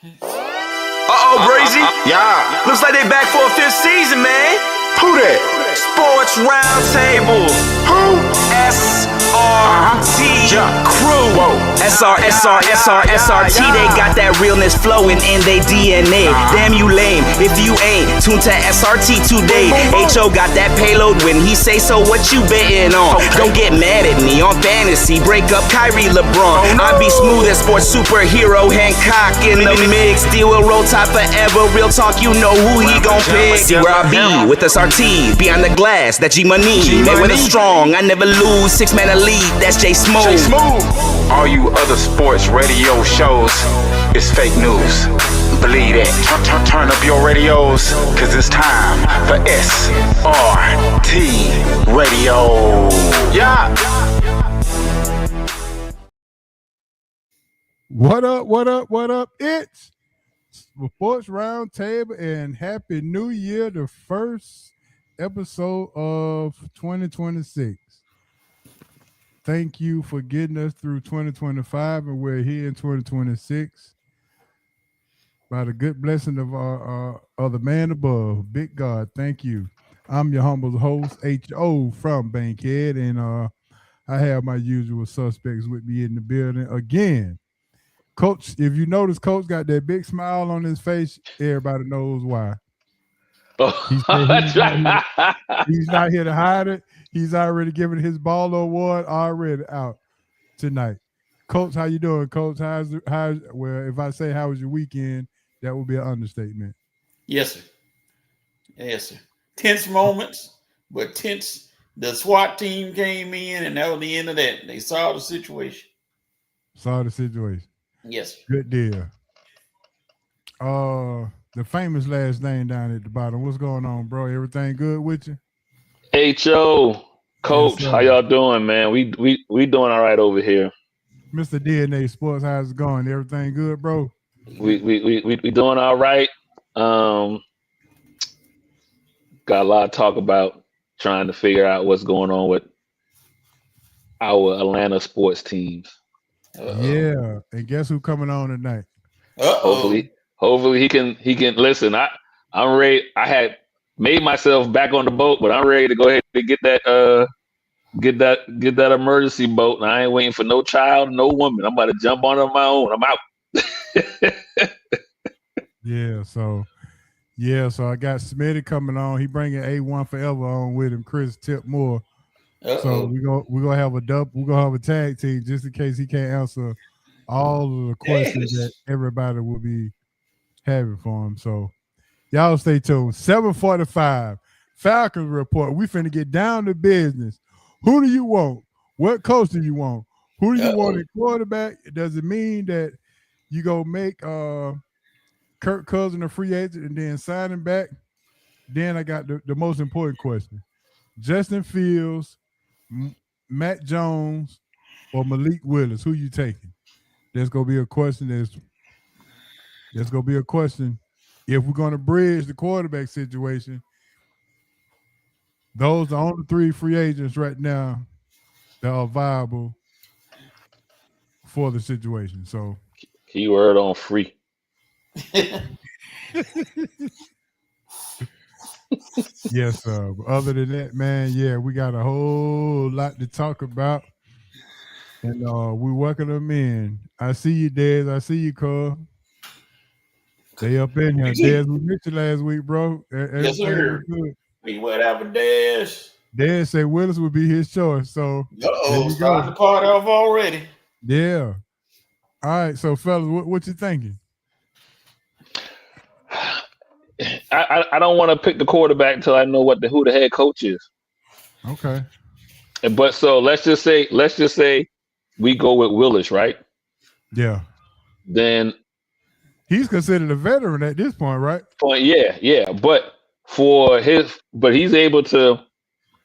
Breezy. Yeah. Looks like they back for a fifth season, man. Who that? Sports Roundtable. Who? SRT Crew. Whoa. SRT. They got that realness flowing in their DNA. Damn you lame if you ain't tuned to SRT today. HO got that payload when he say so. What you betting on? Don't get mad at me on fantasy. Break up Kyrie LeBron. I be smooth as sports superhero Hancock in the mix. Deal with roll top forever. Real talk, you know who he gon' pick. See where I be with SRT. Beyond the glass, that G Money. They with a strong. I never lose. 6 man a lead. That's J Smooth. All you other sports radio shows is fake news. Believe that. Turn up your radios, cause it's time for SRT Radio. Yeah. What up? It's Sports Roundtable and Happy New Year, the first episode of 2026. Thank you for getting us through 2025, and we're here in 2026 by the good blessing of the man above, Big God. Thank you. I'm your humble host, H.O. from Bankhead, and I have my usual suspects with me in the building again. Coach, if you notice, Coach got that big smile on his face. Everybody knows why. He's not here to hide it. He's already given his baller award already out tonight. Coach, how you doing, Coach? Well, if I say how was your weekend, that would be an understatement. Yes, sir. Tense moments, but tense. The SWAT team came in, and that was the end of that. They saw the situation. Yes, sir. Good deal. The famous last name down at the bottom. What's going on, bro? Everything good with you? H.O. Coach, how y'all doing, man? We doing all right over here. Mr. DNA Sports, how's it going? Everything good, bro? We doing all right. Got a lot of talk about trying to figure out what's going on with our Atlanta sports teams. Yeah, and guess who coming on tonight? Hopefully he can listen. I'm ready. I had made myself back on the boat, but I'm ready to go ahead and get that emergency boat. And I ain't waiting for no child, no woman. I'm about to jump on it on my own. I'm out. So I got Smitty coming on. He bringing A1 Forever on with him, Chris Tipmore. So we're gonna have a tag team just in case he can't answer all of the questions that everybody will be having for him. So y'all stay tuned. 7:45 Falcons report. We finna get down to business. Who do you want? What coach do you want? Who do you want at quarterback? Does it mean that you go make Kirk Cousins a free agent and then sign him back? Then I got the most important question. Justin Fields, Matt Jones, or Malik Willis? Who you taking? There's gonna be a question. There's gonna be a question. If we're gonna bridge the quarterback situation, those are the only 3 free agents right now that are viable for the situation. So, keyword on free. Yes, sir. But other than that, man, yeah, we got a whole lot to talk about, and we welcome them in. I see you, Dez. I see you, Cub. They up in here. Dez, we missed you last week, bro. Yes, sir. We went out with Dez. Dez said Willis would be his choice. So, starting the party off already. Yeah. All right. So, fellas, what you thinking? I don't want to pick the quarterback until I know who the head coach is. Okay. But so let's just say we go with Willis, right? Yeah. Then he's considered a veteran at this point, right? Yeah. But he's able to.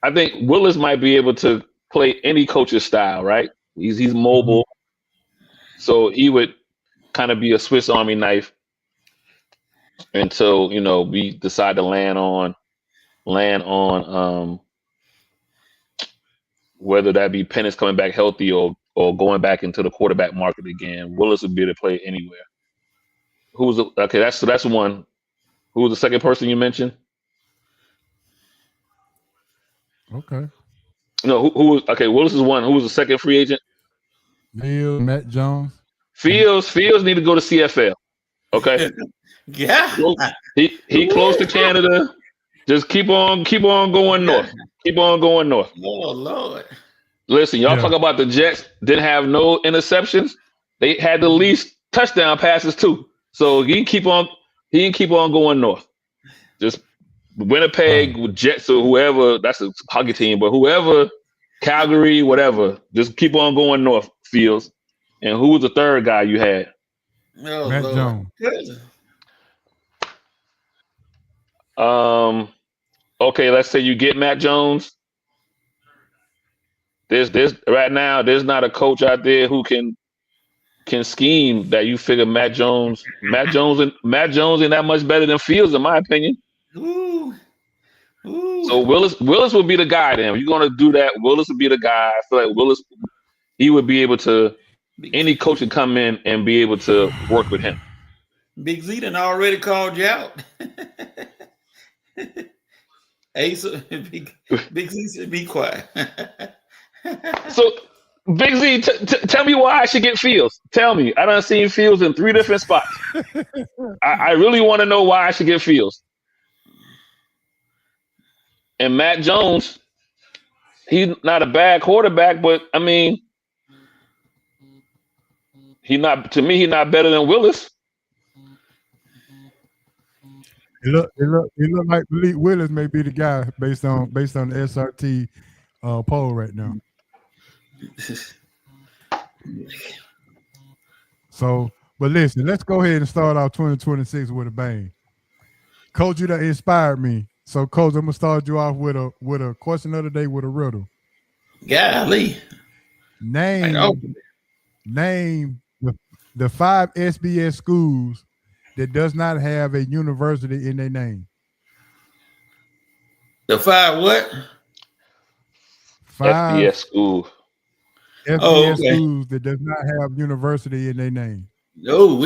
I think Willis might be able to play any coach's style, right? He's mobile, so he would kind of be a Swiss Army knife until we decide to land on whether that be Penix coming back healthy or going back into the quarterback market again. Willis would be able to play anywhere. Who was okay? That's one. Who was the second person you mentioned? Okay. No, who was okay? Willis is one. Who was the second free agent? Fields, Matt Jones. Fields need to go to CFL. Okay. Yeah. He close to Canada. Just keep on going north. Keep on going north. Oh Lord. Listen, y'all talk about the Jets didn't have no interceptions. They had the least touchdown passes too. So he can keep on going north. Just Winnipeg, Jets or whoever, that's a hockey team, but whoever, Calgary, whatever, just keep on going north, Fields. And who was the third guy you had? Oh, Matt Lord. Jones. Okay, let's say you get Matt Jones. There's right now, there's not a coach out there who can scheme that you figure Matt Jones ain't that much better than Fields, in my opinion. Ooh. So Willis would be the guy then. If you're gonna do that, Willis would be the guy. I feel like Willis, he would be able to, any coach would come in and be able to work with him. Big Z done already called you out. Ace, Big Z said, be quiet. So, Big Z, tell me why I should get Fields. Tell me. I done seen Fields in 3 different spots. I really want to know why I should get Fields. And Matt Jones, he's not a bad quarterback, but I mean, he's not better than Willis. It look like Malik Willis may be the guy based on the SRT poll right now. So, but listen, let's go ahead and start off 2026 with a bang. Coach, you that inspired me. So, Coach, I'm gonna start you off with a question of the day with a riddle. Golly. Name the 5 SBS schools that does not have a university in their name. The 5 what? 5 FBS school. FBS schools that does not have university in their name. Oh,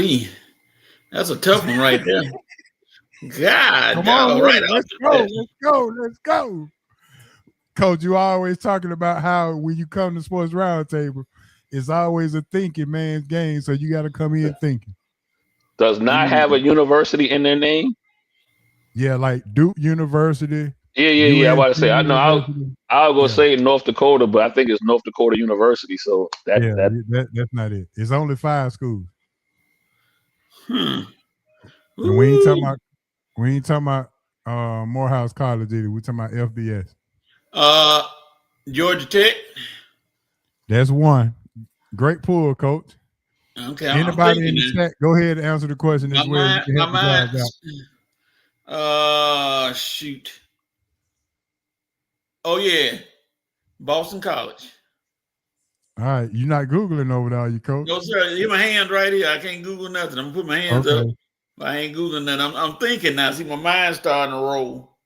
that's a tough one right there. God, come on, right. Let's go. Coach, you always talking about how when you come to Sports Roundtable, it's always a thinking man's game, so you got to come in thinking. Does not have a university in their name? Yeah, like Duke University. Yeah. I want to say, I know I'll go say North Dakota, but I think it's North Dakota University. So that's not it. It's only 5 schools. And we ain't talking about Morehouse College either. We're talking about FBS. Georgia Tech. That's one. Great pull, Coach. Okay. Anybody in the chat, go ahead and answer the question as well. Shoot. Oh yeah, Boston College. All right, you're not Googling over there, you Coach? No, sir. Here's my hand right here. I can't Google nothing. I'm gonna put my hands up. I ain't Googling nothing. I'm thinking now. See, my mind's starting to roll.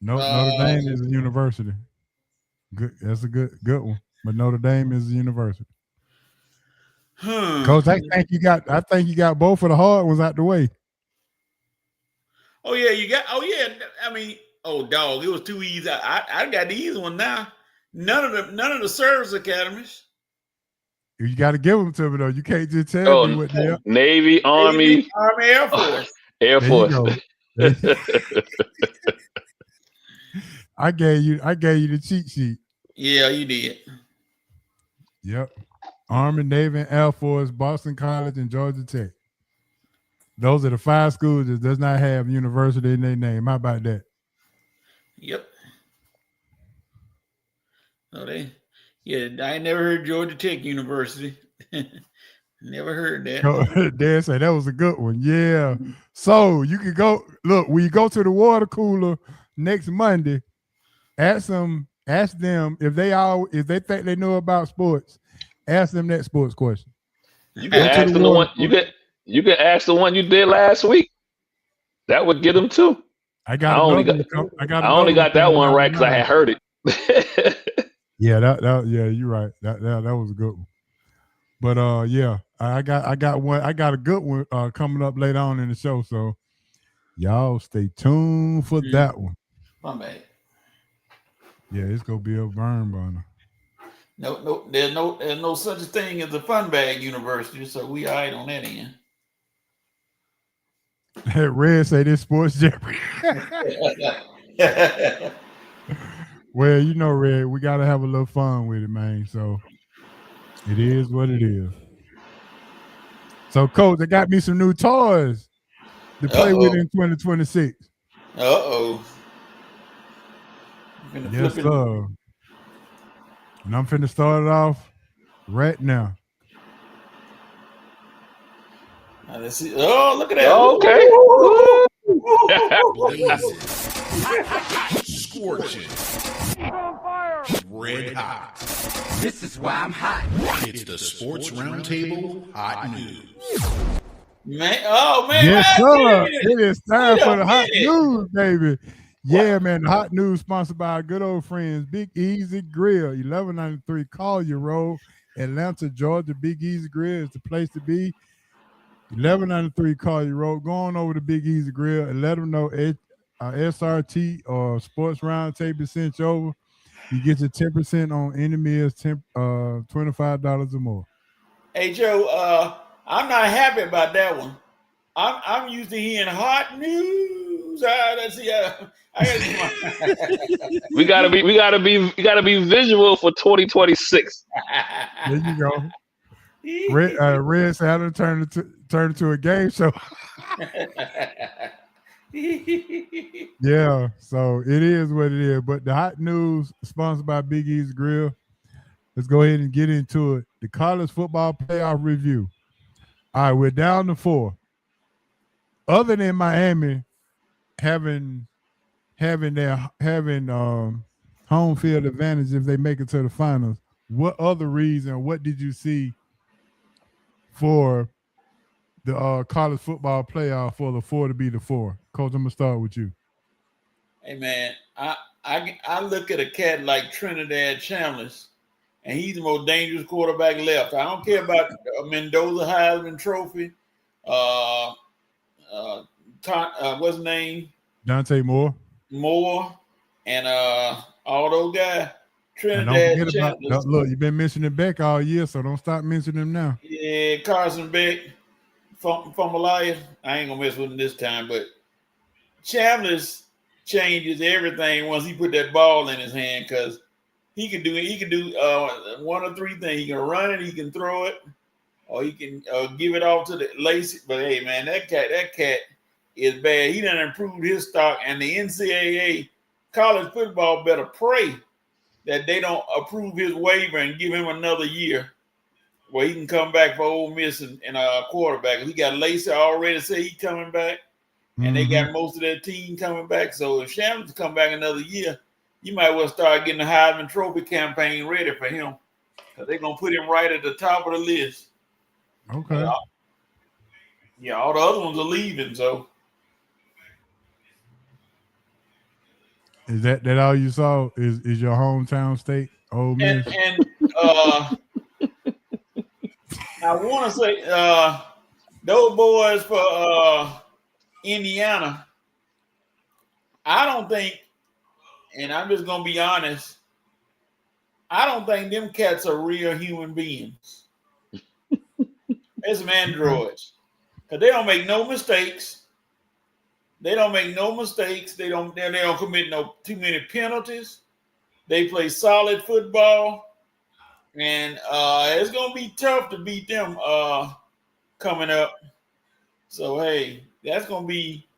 Notre Dame is a university. Good. That's a good one. But Notre Dame is a university. Coach, I think you got both of the hard ones out the way. Oh yeah, I mean, dog, it was too easy. I got the easy one now. None of the service academies. You got to give them to me though. You can't just tell me what they are. Navy, Army, Air Force. Air Force. I gave you the cheat sheet. Yeah, you did. Yep. Army, Navy, and Air Force, Boston College, and Georgia Tech. Those are the 5 schools that does not have university in their name. How about that? Yep. I ain't never heard Georgia Tech University. Never heard that. Dan said that was a good one. Yeah. So you can go look when you go to the water cooler next Monday. Ask them if they think they know about sports. Ask them that sports question. You can ask them the one you can ask the one you did last week. That would get them too. I only got that one right because I had heard it. Yeah, you're right. That was a good one. But yeah, I got a good one coming up later on in the show. So y'all stay tuned for that one. My bad. Yeah, it's gonna be a burn burner. No, there's no such thing as a fun bag university, so we all right on that end. Red say this sports Jeopardy. Well, you know, Red, we gotta have a little fun with it, man. So it is what it is. So, Coach, they got me some new toys to play with in 2026. Uh-oh. Yes, sir. And I'm finna start it off right now. Let's see. Oh, look at that. Okay. Scorching. Red hot. This is why I'm hot. It's the Sports Roundtable Hot News. Man, oh man. Yes, sir. It is time for the hot news, baby. Yeah, man. The hot news sponsored by our good old friends, Big Easy Grill, 1193 Collier Road, Atlanta, Georgia. Big Easy Grill is the place to be. 1193 Collier Road. Go on over to Big Easy Grill and let them know SRT or Sports Roundtable sent you over. You get your 10% on any meals, $25 or more. Hey Joe, I'm not happy about that one. I'm used to hearing hot news. Let's see. We gotta be visual for 2026. There you go. Red said I done turned into a game show. Yeah, so it is what it is. But the hot news sponsored by Big Easy Grill. Let's go ahead and get into it. The college football playoff review. All right, we're down to 4. Other than Miami having home field advantage if they make it to the finals, what other reason? What did you see for the college football playoff for the 4 to be the 4? Coach, I'm gonna start with you. Hey man, I look at a cat like Trinidad Chambliss, and he's the most dangerous quarterback left. I don't care about Mendoza Heisman Trophy. What's his name? Dante Moore. And all those guys. Trinidad Chambliss. Look, you've been mentioning Beck all year, so don't stop mentioning him now. Yeah, Carson Beck from Malaya. I ain't gonna mess with him this time, but Chambliss changes everything once he put that ball in his hand, because he can do one of 3 things. He can run it, he can throw it, or he can give it off to the Lacey. But hey, man, that cat is bad. He done improved his stock, and the NCAA college football better pray that they don't approve his waiver and give him another year where he can come back for Ole Miss and quarterback. He got Lacey already say he coming back, and they got most of their team coming back. So if Chambliss come back another year, you might well start getting the Heisman Trophy campaign ready for him, because they're going to put him right at the top of the list. Okay. Yeah, all the other ones are leaving, so. Is that all you saw? Is your hometown state Ole Miss? And I want to say those boys for Indiana, I don't think, and I'm just going to be honest, I don't think them cats are real human beings. They're some androids, because they don't make no mistakes. They don't make no mistakes. They don't commit too many penalties. They play solid football. And it's going to be tough to beat them coming up. So, hey, that's going to be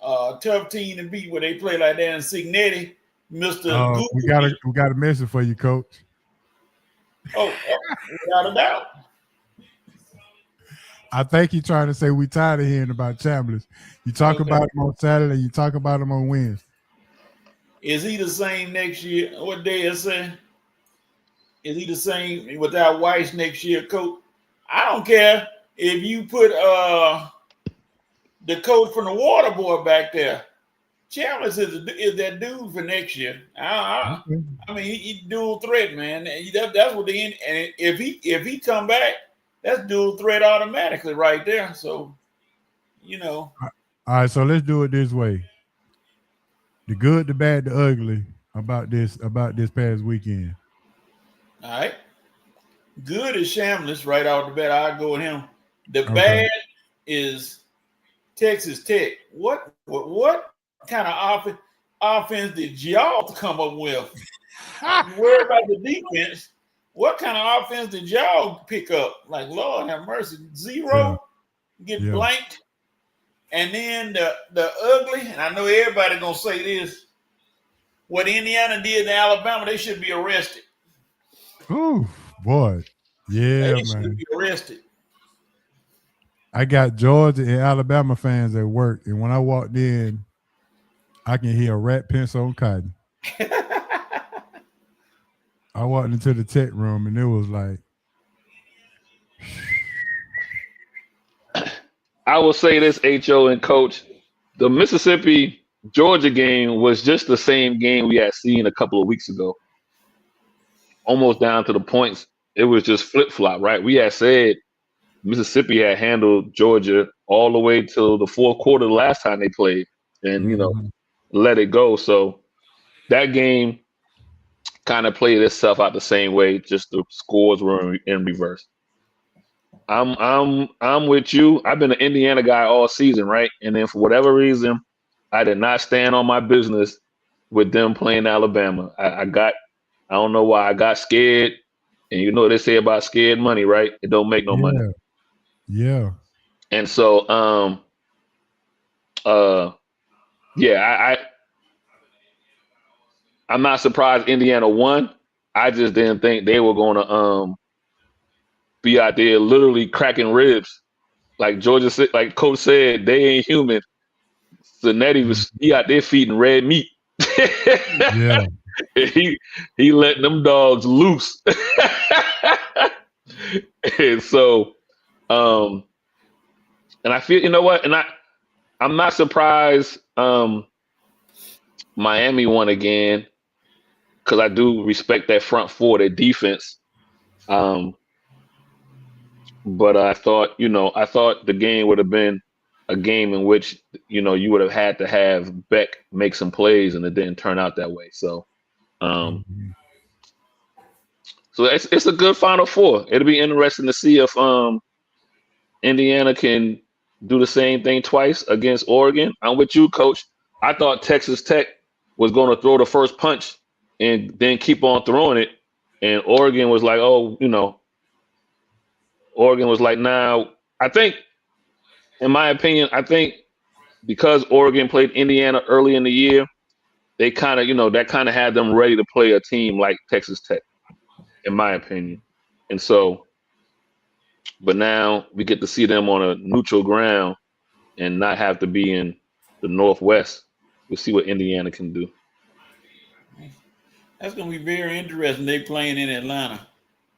a tough team to beat where they play like that in Signetti. Mr. We got a message for you, Coach. Oh, without a doubt. I think you're trying to say we tired of hearing about Chambliss. You talk about him on Saturday, you talk about him on Wednesday. Is he the same next year? What day is it? Is he the same without Weiss next year, Coach? I don't care if you put the coach from the Water Boy back there. Chalmers is that dude for next year. I mean, he dual threat, man. That's what the end. And if he come back, that's dual threat automatically right there. So, All right, so let's do it this way: the good, the bad, the ugly about this past weekend. All right. Good is Shamless right off the bat. I'll go with him. The bad is Texas Tech. What kind of offense did y'all come up with? Worry about the defense. What kind of offense did y'all pick up? Like, Lord have mercy, zero, get blanked. And then the ugly, and I know everybody gonna say this, what Indiana did to Alabama, they should be arrested. Ooh, boy. Yeah, they man. Should be arrested. I got Georgia and Alabama fans at work, and when I walked in, I can hear a rat pencil on cotton. I walked into the tech room, and it was like, I will say this, HO and Coach, the Mississippi Georgia game was just the same game we had seen a couple of weeks ago. Almost down to the points. It was just flip-flop, right? We had said Mississippi had handled Georgia all the way till the fourth quarter the last time they played and, let it go. So that game kind of played itself out the same way, just the scores were in reverse. I'm with you. I've been an Indiana guy all season, right? And then for whatever reason, I did not stand on my business with them playing Alabama. I don't know why I got scared. And you know what they say about scared money, right? It don't make no money. Yeah. And so, I'm not surprised Indiana won. I just didn't think they were going to be out there literally cracking ribs. Like Georgia said, like Coach said, they ain't human. So Nettie was out there feeding red meat. Yeah. He letting them dogs loose. And so, and I feel, you know what? And I'm not surprised Miami won again, because I do respect that front four, their defense. But I thought the game would have been a game in which, you would have had to have Beck make some plays, and it didn't turn out that way. So, so it's a good Final Four. It'll be interesting to see if Indiana can do the same thing twice against Oregon. I'm with you, Coach. I thought Texas Tech was going to throw the first punch and then keep on throwing it, and Oregon was like, Oregon was like, nah. I think, in my opinion, because Oregon played Indiana early in the year, they kind of, that kind of had them ready to play a team like Texas Tech, in my opinion. And so, but now we get to see them on a neutral ground and not have to be in the Northwest. We'll see what Indiana can do. That's going to be very interesting. They playing in Atlanta,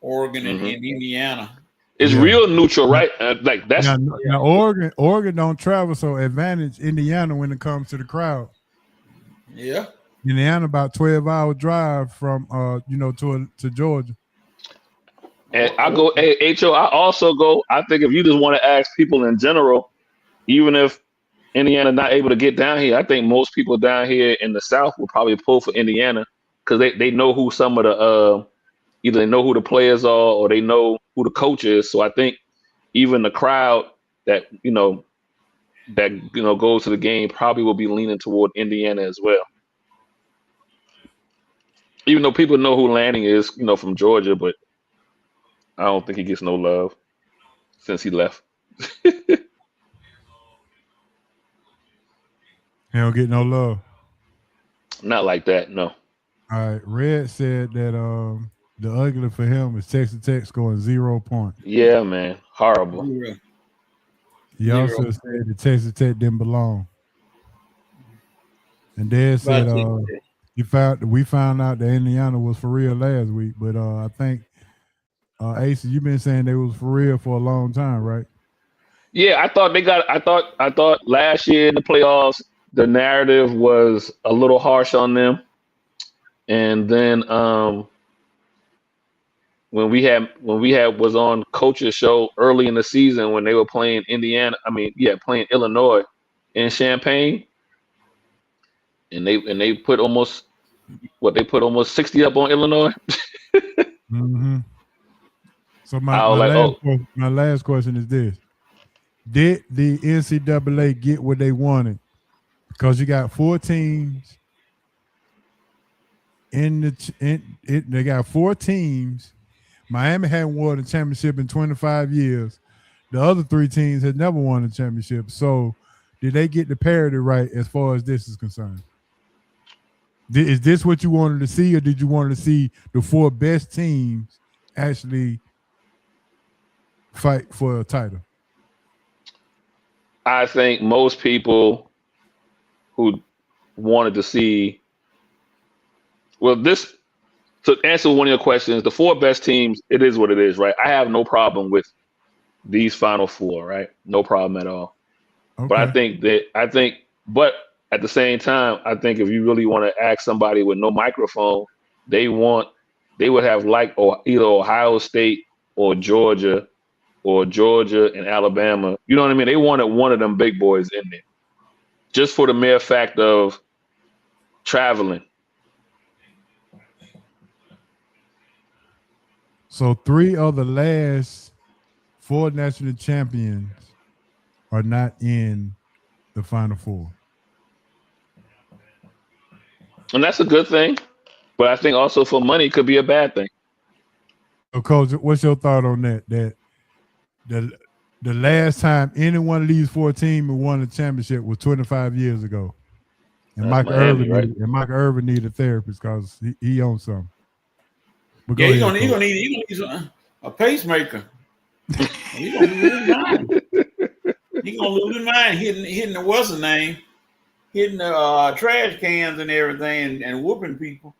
Oregon, and Indiana. It's real neutral, right? Like that's now Oregon don't travel, so advantage Indiana when it comes to the crowd. Yeah. Indiana about 12-hour drive from to Georgia. And I go, HO, I also go, I think if you just want to ask people in general, even if Indiana not able to get down here, I think most people down here in the South will probably pull for Indiana, because they know who some of the either they know who the players are or they know who the coach is. So I think even the crowd that goes to the game probably will be leaning toward Indiana as well. Even though people know who Lanning is, from Georgia, but I don't think he gets no love since he left. He don't get no love. Not like that, no. All right. Red said that the ugly for him is Texas Tech scoring 0 points. Yeah, man. Horrible. He also said that Texas Tech didn't belong. And Dad said we found out that Indiana was for real last week, but I think Ace, you've been saying they was for real for a long time, right? Yeah, I thought last year in the playoffs the narrative was a little harsh on them. And then when we had was on Coach's show early in the season when they were playing playing Illinois in Champaign, and they put almost 60 up on Illinois. Mm-hmm. So my last question is this: did the NCAA get what they wanted? Because you got 4 teams they got 4 teams. Miami hadn't won a championship in 25 years. The other 3 teams had never won a championship. So did they get the parity right as far as this is concerned? Is this what you wanted to see, or did you want to see the 4 best teams actually fight for a title? I think most people who wanted to see, to answer one of your questions, the 4 best teams, it is what it is, right? I have no problem with these Final 4, right? No problem at all. Okay. But at the same time, I think if you really want to ask somebody with no microphone, they would have either Ohio State or Georgia and Alabama. You know what I mean? They wanted one of them big boys in there, just for the mere fact of traveling. So 3 of the last 4 national champions are not in the Final 4. And that's a good thing. But I think also for money it could be a bad thing. So, Coach, what's your thought on that? That the last time any one of these 4 teams won a championship was 25 years ago. And Michael Irvin needed a therapist because he owns something. Yeah, he's gonna need a pacemaker. He's gonna lose his mind. He's gonna lose his mind hitting the what's the name, hitting the trash cans and everything, and whooping people.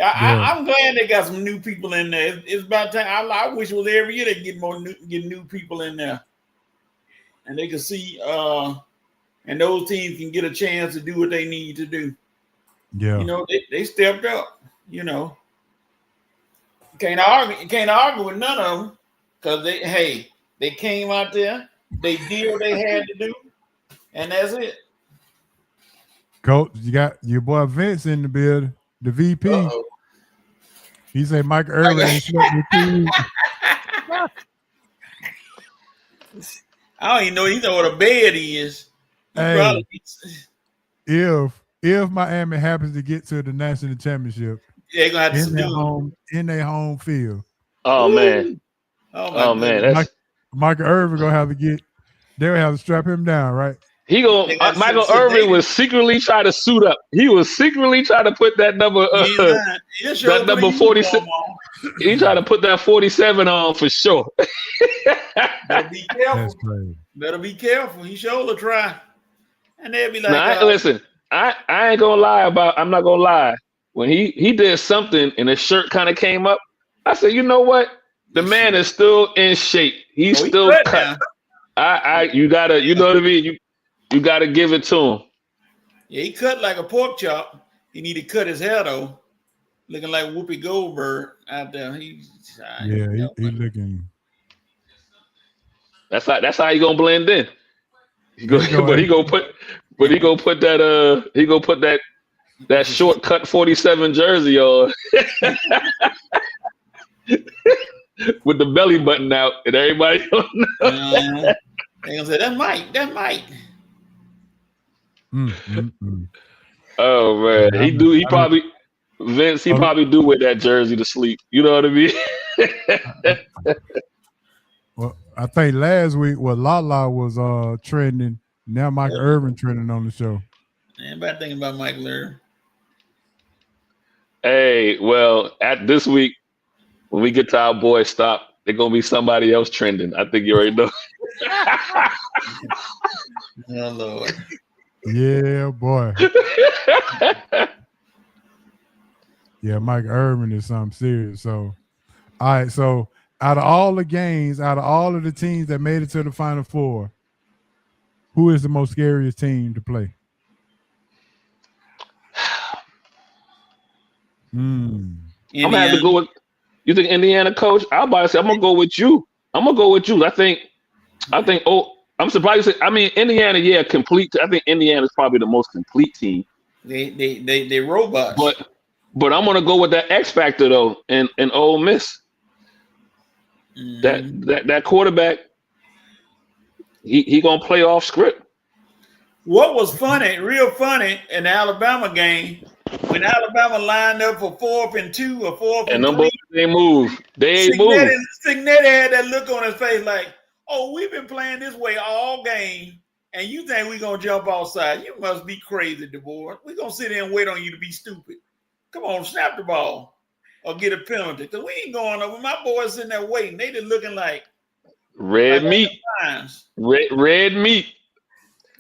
I'm glad they got some new people in there. It's about time. I wish it was every year they get new people in there, and they can see and those teams can get a chance to do what they need to do. Yeah, you know they stepped up. You know. Can't argue with none of them because they came out there, they did what they had to do, and that's it. Coach, you got your boy Vince in the building, the VP. Uh-oh. He said Michael Irvin ain't slept with team. I don't even know what a bed is. Hey, if Miami happens to get to the national championship, they're gonna have to in their home field. Oh man! That's Michael Irvin gonna have to get. They'll have to strap him down, right? Michael Irvin was secretly trying to suit up. He was secretly trying to put that number, that number 46. He tried to put that 47 on for sure. Better be careful. That's crazy. Better be careful. He sure will try, and they'll be like, listen, I ain't gonna lie I'm not gonna lie. When he did something and his shirt kind of came up, I said, you know what? The man is still in shape. He's still cut. You gotta, you know what I mean? You gotta give it to him. Yeah, he cut like a pork chop. He need to cut his hair though, looking like Whoopi Goldberg out there. He's looking. That's how he gonna blend in. He gonna put that shortcut 47 jersey on with the belly button out, and everybody don't know. They gonna say that's Mike. Oh man, Vince probably do wear that jersey to sleep. You know what I mean? Well, I think last week Lala was trending. Now Michael Irvin trending on the show. Anybody thinking about Michael Irvin? Hey, well, at this week, when we get to our boy Stop, there's gonna be somebody else trending. I think you already know. Oh Lord. Yeah, boy. Yeah, Mike Irvin is something serious. So, all right. So, out of all the games, out of all of the teams that made it to the Final Four, who is the most scariest team to play? I'm gonna have to go with. You think Indiana coach? I'm about to say I'm gonna go with you. I think. Oh, I'm surprised you say. I mean, Indiana, yeah, complete. I think Indiana's probably the most complete team. They robots. But I'm gonna go with that X factor though, in Ole Miss. That quarterback, he gonna play off script. What was funny, real funny, in the Alabama game, when Alabama lined up for 4th and 2 or 4th and 3, they move. They ain't move. Signetti had that look on his face like, oh, we've been playing this way all game, and you think we're going to jump outside. You must be crazy, DeBoer. We're going to sit there and wait on you to be stupid. Come on, snap the ball or get a penalty. Because we ain't going over. My boys sitting there waiting. They just looking like red meat. Red meat.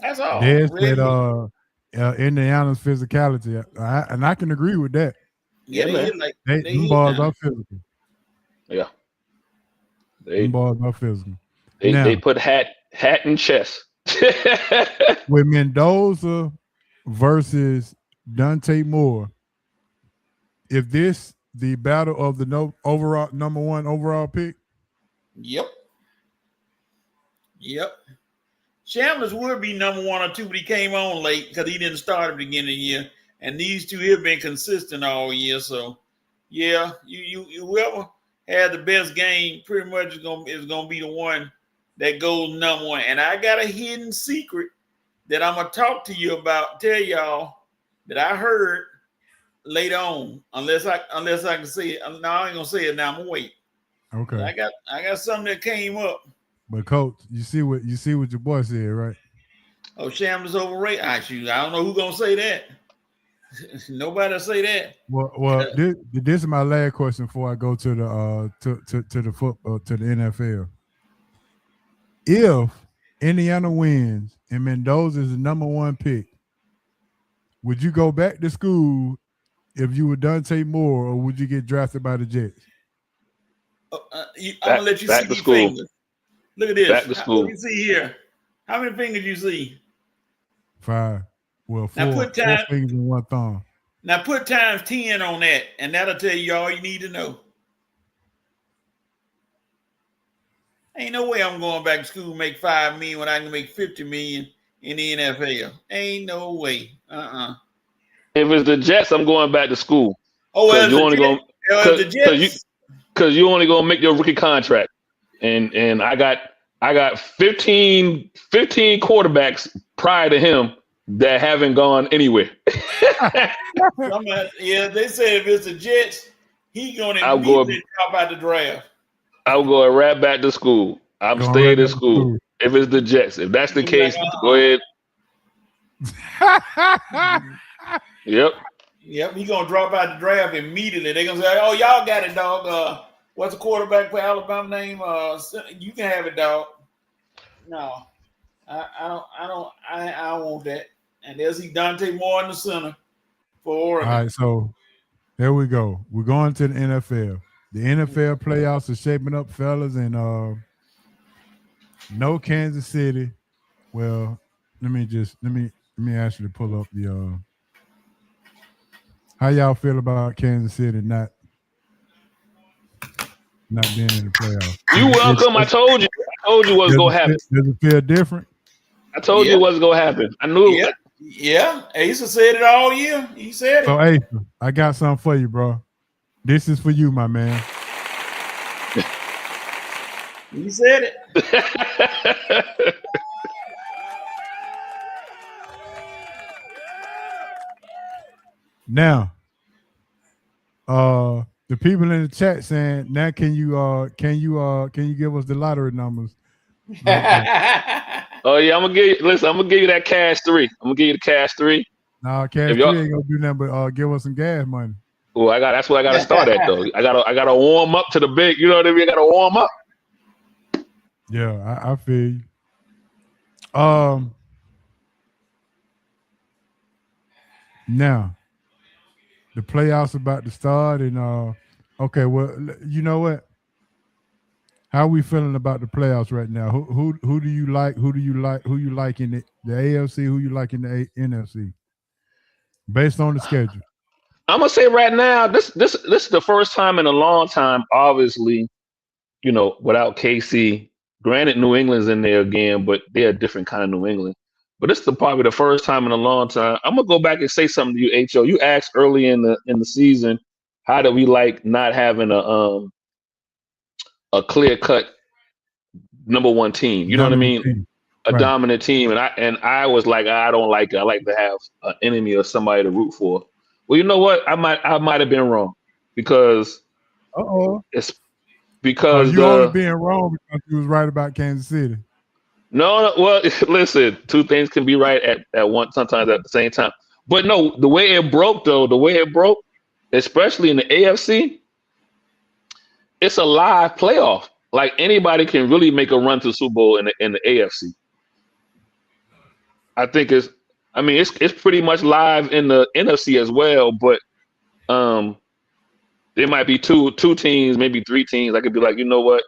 That's all. There's that Indiana's physicality, and I can agree with that. Yeah, them balls are physical. Yeah, them balls are physical. They put hat in chest. With Mendoza versus Dante Moore, if this the battle of the number 1 overall pick? Yep. Chambliss would be number 1 or 2, but he came on late because he didn't start at the beginning of the year. And these two have been consistent all year. So, yeah, you whoever had the best game pretty much is gonna be the one that goes number 1. And I got a hidden secret that I'm gonna talk to you about, tell y'all that I heard later on. Unless I can say it. No, I ain't gonna say it now. I'm gonna wait. Okay. I got something that came up. But coach, you see what your boy said, right? Oh, Chambliss overrated. Actually, I don't know who's gonna say that. Nobody say that. Well, this is my last question before I go to the football to the NFL. If Indiana wins and Mendoza is the number 1 pick, would you go back to school if you were Dante Moore, or would you get drafted by the Jets? I'm gonna let you see these fingers. Look at this. Back to school. Let me see here. How many fingers you see? 5. Well, 4, now 4 fingers and 1 thumb. Now put times 10 on that, and that'll tell you all you need to know. Ain't no way I'm going back to school and make $5 million when I can make $50 million in the NFL. Ain't no way. If it's the Jets, I'm going back to school. Oh, well, the Jets. Because you only gonna make your rookie contract, and I got 15 quarterbacks prior to him that haven't gone anywhere. Yeah, they said if it's the Jets, he gonna immediately drop out the draft. I'll go right back to school. I'm staying in school. If it's the Jets, if that's the case, go ahead. Yep, he gonna drop out the draft immediately. They're gonna say, "Oh, y'all got it, dog. What's the quarterback for Alabama name? You can have it, dog." No, I don't want that. And there's Dante Moore in the center for Oregon. All right, so there we go. We're going to the NFL. The NFL playoffs are shaping up, fellas, and no Kansas City. Well, let me actually pull up the how y'all feel about Kansas City not being in the playoffs? You welcome. I told you what's gonna happen. Does it feel different? I told you what's gonna happen. I knew. Yeah. Asa said it all year. He said it. So Asa, I got something for you, bro. This is for you, my man. He said it. Now, the people in the chat saying, now can you give us the lottery numbers? Oh yeah, I'm gonna give you that cash 3. I'm gonna give you the cash 3. Nah, cash 3 ain't gonna do nothing but give us some gas money. Oh, that's where I gotta start at though. I gotta warm up to the big, you know what I mean? I gotta warm up. Yeah, I feel you. Now the playoffs about to start, and okay, well, you know what? How are we feeling about the playoffs right now? Who do you like? Who you like in the AFC? Who you like in the NFC? Based on the schedule. I'm gonna say right now, this is the first time in a long time. Obviously, without KC. Granted, New England's in there again, but they're a different kind of New England. But this is probably the first time in a long time. I'm gonna go back and say something to you, Ho. You asked early in the season, how do we like not having a clear cut number one team? You know what I mean? A Right. dominant team, and I was like, I don't like it. I like to have an enemy or somebody to root for. Well, you know what? I might have been wrong because it's because you only being wrong because you was right about Kansas City. No, well, listen, two things can be right at once, sometimes at the same time. But no, the way it broke, especially in the AFC, it's a live playoff. Like anybody can really make a run to the Super Bowl in the AFC. I think it's pretty much live in the NFC as well, but there might be two teams, maybe three teams. I could be like, you know what?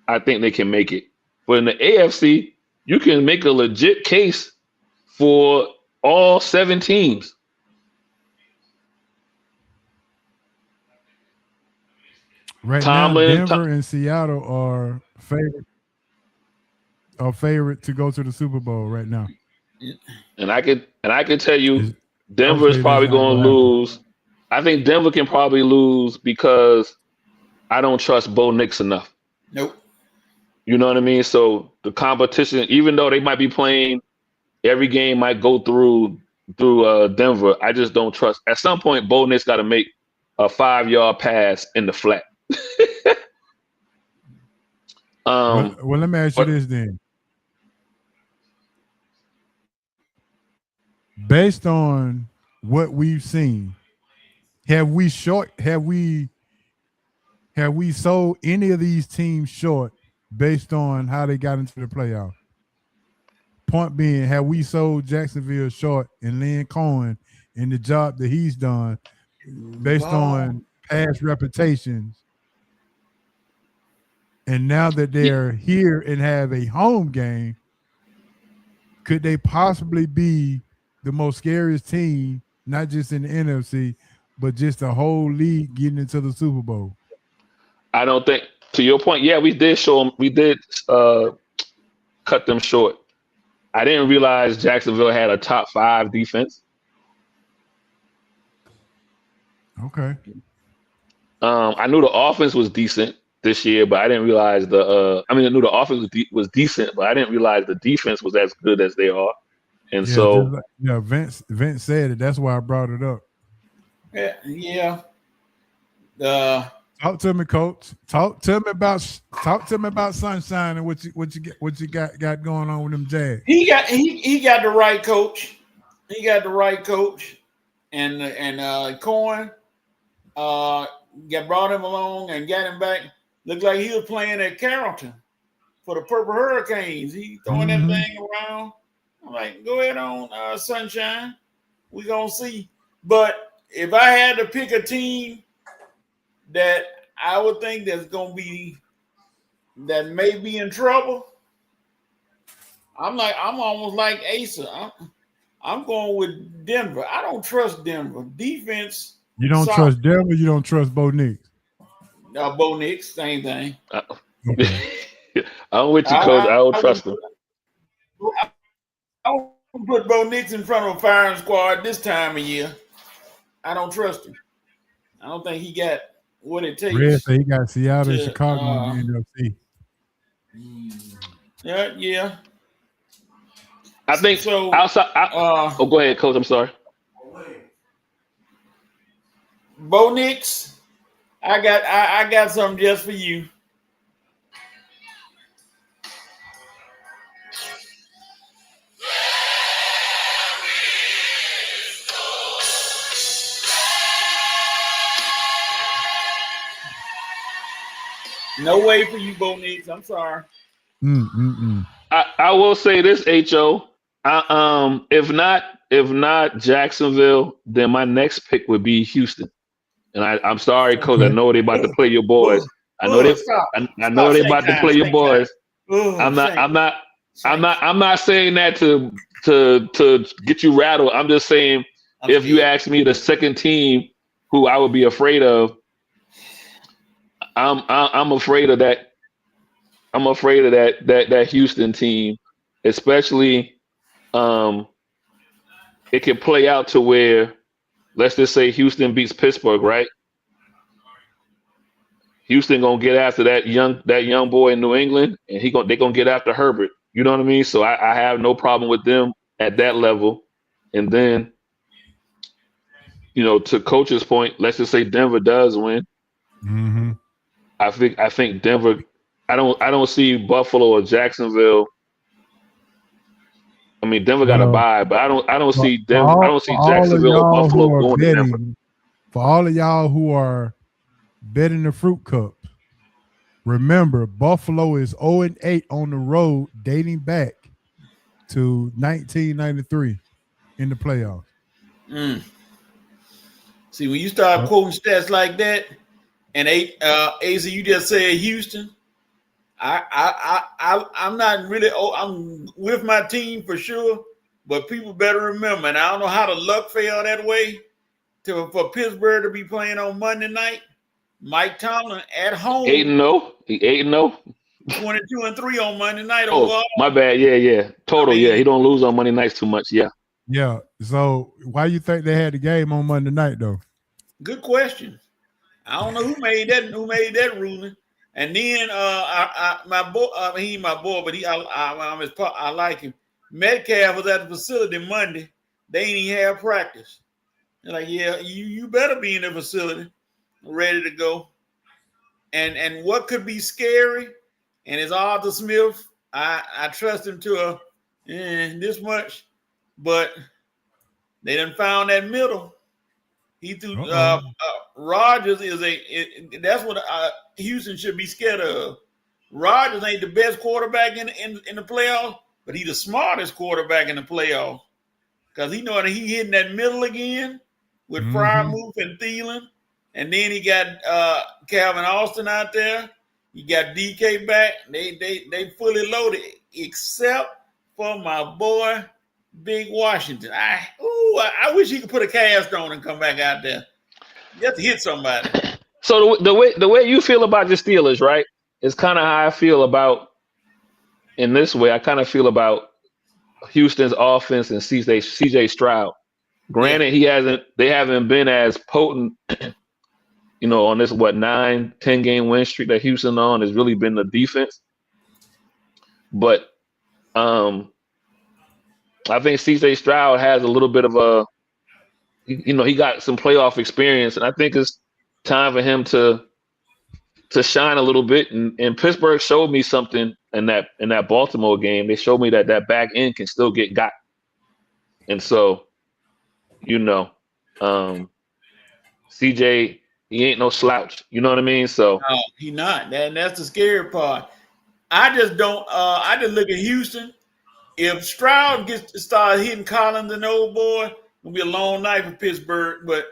I think they can make it. But in the AFC, you can make a legit case for all 7 teams. Right Tomlin, now, Denver and Seattle are favorite to go to the Super Bowl right now. And I could tell you, Denver is probably going to lose. I think Denver can probably lose because I don't trust Bo Nix enough. Nope. You know what I mean? So the competition, even though they might be playing, every game might go through Denver. I just don't trust. At some point, Bo Nix got to make a 5-yard pass in the flat. Well, let me ask you this then. Based on what we've seen, have we sold any of these teams short based on how they got into the playoff? Point being, have we sold Jacksonville short and Lynn Cohen and the job that he's done based on past reputations? And now that they're here and have a home game, could they possibly be the most scariest team, not just in the NFC, but just the whole league getting into the Super Bowl? I don't think, to your point, yeah, we did show them, we did cut them short. I didn't realize Jacksonville had a top 5 defense. Okay. I knew the offense was decent this year, but I didn't realize I knew the offense was decent, but I didn't realize the defense was as good as they are. And Vince said it. That's why I brought it up. Yeah. Talk to me, Coach. Talk to me about Sunshine and what you got going on with them Jags. He got the right coach. He got the right coach, and Cohen brought him along and got him back. Looked like he was playing at Carrollton for the Purple Hurricanes. He throwing that thing around. I'm like, go ahead on, Sunshine. We gonna see. But if I had to pick a team that I would think that may be in trouble, I'm almost like Asa. I'm going with Denver. I don't trust Denver. Defense. You don't trust Denver, you don't trust Bo Nix. Bo Nix, same thing. Okay. I'm with you, Coach. I don't trust him. I won't put Bo Nix in front of a firing squad this time of year. I don't trust him. I don't think he got what it takes. Red say he got Seattle and Chicago in the NFC. Yeah. I think so. Outside. Go ahead, Coach. I'm sorry. Bo Nix, I got something just for you. No way for you, Bo Nix. I'm sorry. I will say this, Ho. If not Jacksonville, then my next pick would be Houston. And I'm sorry, Coach. I know they're about to play your boys. I know they're about to play your boys. I'm not saying that to get you rattled. I'm just saying if you ask me the second team who I would be afraid of. I'm afraid of that. I'm afraid of that Houston team, especially. It can play out to where, let's just say Houston beats Pittsburgh, right? Houston gonna get after that young boy in New England, and they gonna get after Herbert. You know what I mean? So I have no problem with them at that level. And then, to Coach's point, let's just say Denver does win. Mm-hmm. I think Denver. I don't see Buffalo or Jacksonville. I mean, Denver got a bye, but I don't see Denver. I don't see Jacksonville or Buffalo going to Denver. For all of y'all who are betting the Fruit Cup, remember Buffalo is 0-8 on the road, dating back to 1993 in the playoffs. See, when you start quoting stats like that, and AZ, you just said Houston. I'm not really. I'm with my team for sure, but people better remember. And I don't know how the luck fell that way for Pittsburgh to be playing on Monday night. Mike Tomlin at home 8-0. He 8-0. 22-3 on Monday night. Oh, overall. My bad. Yeah. Total. Yeah, he don't lose on Monday nights too much. Yeah. Yeah. So why you think they had the game on Monday night though? Good question. I don't know who made that ruling. And then my boy, he ain't my boy, but I like him. Metcalf was at the facility Monday. They ain't even have practice. They're like, yeah, you better be in the facility, ready to go. And what could be scary? And it's Arthur Smith. I trust him to this much, but they done found that middle. He threw Rodgers that's what Houston should be scared of. Rodgers ain't the best quarterback in the playoffs, but he's the smartest quarterback in the playoffs because he know that he hitting that middle again with Freiermuth and Thielen, and then he got Calvin Austin out there. You got DK back. They fully loaded except for my boy Big Washington. I wish he could put a cast on and come back out there. You have to hit somebody. So the way you feel about the Steelers, right, is kind of how I feel about. In this way, I kind of feel about Houston's offense and CJ Stroud. Granted, they haven't been as potent, on this 9-10 game win streak that Houston on has really been the defense. But I think CJ Stroud has a little bit of he got some playoff experience, and I think it's time for him to shine a little bit. And Pittsburgh showed me something in that Baltimore game. They showed me that back end can still get got. And so, CJ, he ain't no slouch. You know what I mean? So no, he not. That's the scary part. I just don't. I just look at Houston. If Stroud started hitting Collins and old boy, it'll be a long night for Pittsburgh. But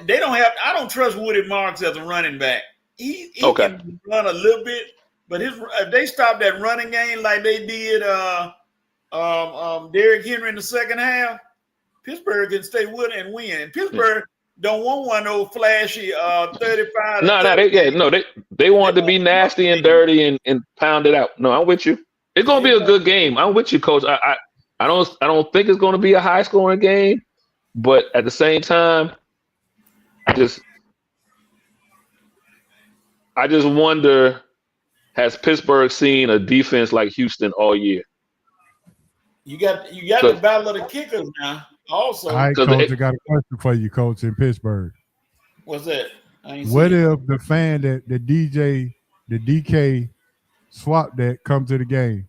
they don't have. I don't trust Woody Marks as a running back. He can run a little bit, but if they stop that running game like they did Derrick Henry in the second half, Pittsburgh can stay with it and win. And Pittsburgh don't want one of those flashy 35. They want to be nasty and dirty and pound it out. No, I'm with you. It's gonna be a good game. I'm with you, Coach. I don't think it's gonna be a high scoring game, but at the same time, I just wonder, has Pittsburgh seen a defense like Houston all year? You got the battle of the kickers now. Also, all right, Coach, I got a question for you, Coach, in Pittsburgh. What's that? What if the fan that the DK swap that come to the game?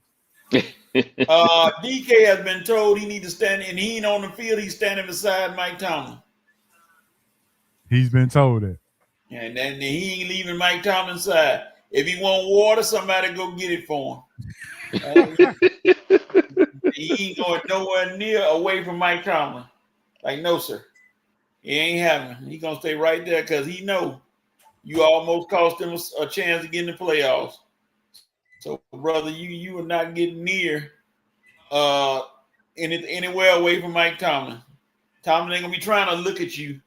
DK has been told he need to stand, and he ain't on the field. He's standing beside Mike Tomlin. He's been told that. And then he ain't leaving Mike Tomlin's side. If he want water, somebody go get it for him. He ain't going nowhere near away from Mike Tomlin. Like, no, sir. He ain't having. He going to stay right there because he know you almost cost him a chance to get in the playoffs. So, brother, you are not getting near anywhere away from Mike Tomlin. Tomlin ain't going to be trying to look at you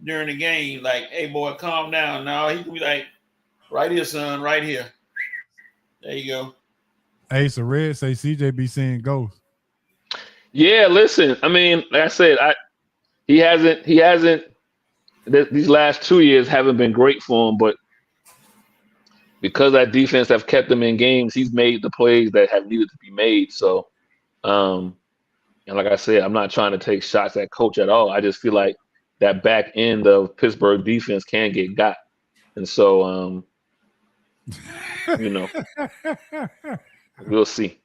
during the game, like, "Hey, boy, calm down." Now he can be like, "Right here, son, right here." There you go. Hey, so Red say CJ be seeing ghosts. Yeah, listen. I mean, like I said, he hasn't. These last 2 years haven't been great for him, but because that defense have kept him in games, he's made the plays that have needed to be made. So, and like I said, I'm not trying to take shots at coach at all. I just feel like that back end of Pittsburgh defense can get got, and so we'll see.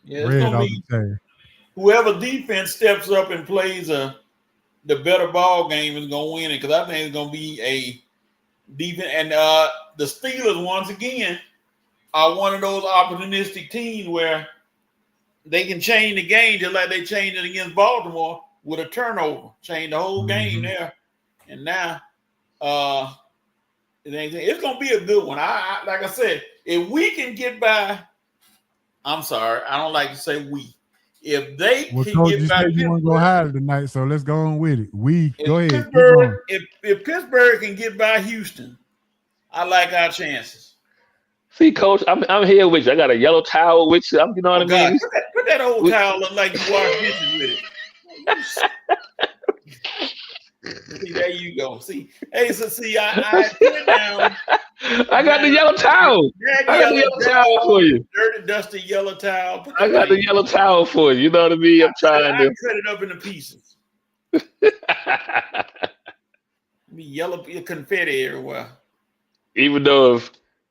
Yeah, it's Red gonna all be the time. whoever defense steps up and plays the better ball game is gonna win it, because I think it's gonna be a defense. And the Steelers, once again, are one of those opportunistic teams where they can change the game just like they changed it against Baltimore with a turnover, change the whole game there. And now it's gonna be a good one. I like I said, if we can get by, I'm sorry, I don't like to say we. If they can Coach, get you by said you want to go higher tonight, so let's go on with it. Go ahead. Keep Pittsburgh, going. if Pittsburgh can get by Houston, I like our chances. See, Coach, I'm here with you. I got a yellow towel with you. You know what I mean? Put that old towel up like you wash dishes with it. See, there you go. See, hey, so see, I put it down. I got the yellow towel. I got the yellow towel for you. Dirty, dusty yellow towel. I got the yellow towel for you. You know what I mean? I'm trying to cut it up into pieces. Be yellow confetti everywhere. Even though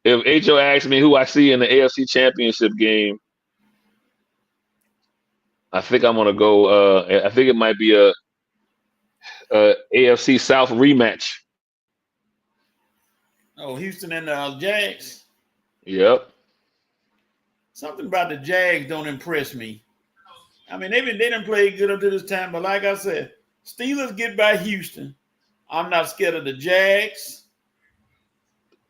if HO asks me who I see in the AFC Championship game, I think I'm gonna go. I think it might be a AFC South rematch. Oh, Houston and the Jags. Yep. Something about the Jags don't impress me. I mean, they didn't play good up to this time, but like I said, Steelers get by Houston. I'm not scared of the Jags.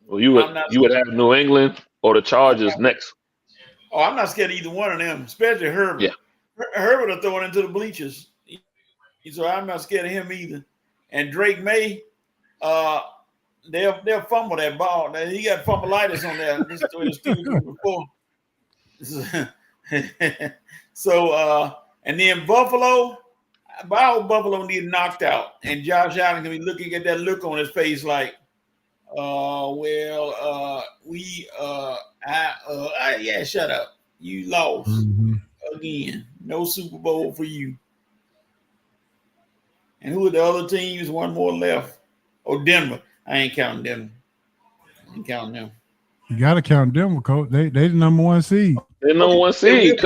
Well, you would have New England or the Chargers next. Oh, I'm not scared of either one of them, especially Herbert. Yeah. Herbert will throw it into the bleachers. So I'm not scared of him either. And Drake May, they'll fumble that ball. He got fumbleitis on there. This is the way the Steelers before. So and then Buffalo need knocked out, and Josh Allen can be looking at that look on his face like, yeah, shut up. You lost again. No Super Bowl for you. And who are the other teams? One more left. Oh, Denver. I ain't counting Denver. I ain't counting them. You got to count Denver, Coach. They the number one seed. They're number one seed.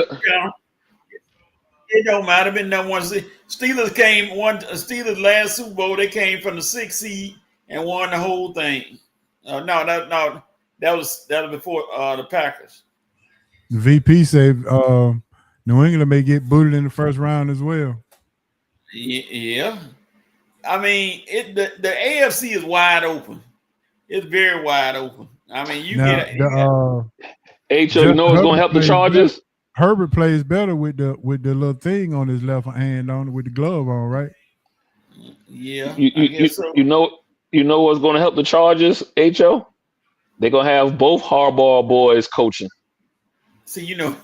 It don't matter. Been number one seed. Steelers last Super Bowl. They came from the 6th seed and won the whole thing. No, that was before the Packers. The VP said New England may get booted in the first round as well. Yeah. I mean, the AFC is wide open. It's very wide open. I mean, you know what's going to help the Chargers? Herbert plays better with the little thing on his left hand on with the glove on, right? Yeah. You know what's going to help the Chargers, HO? They're going to have both Harbaugh boys coaching. See, you know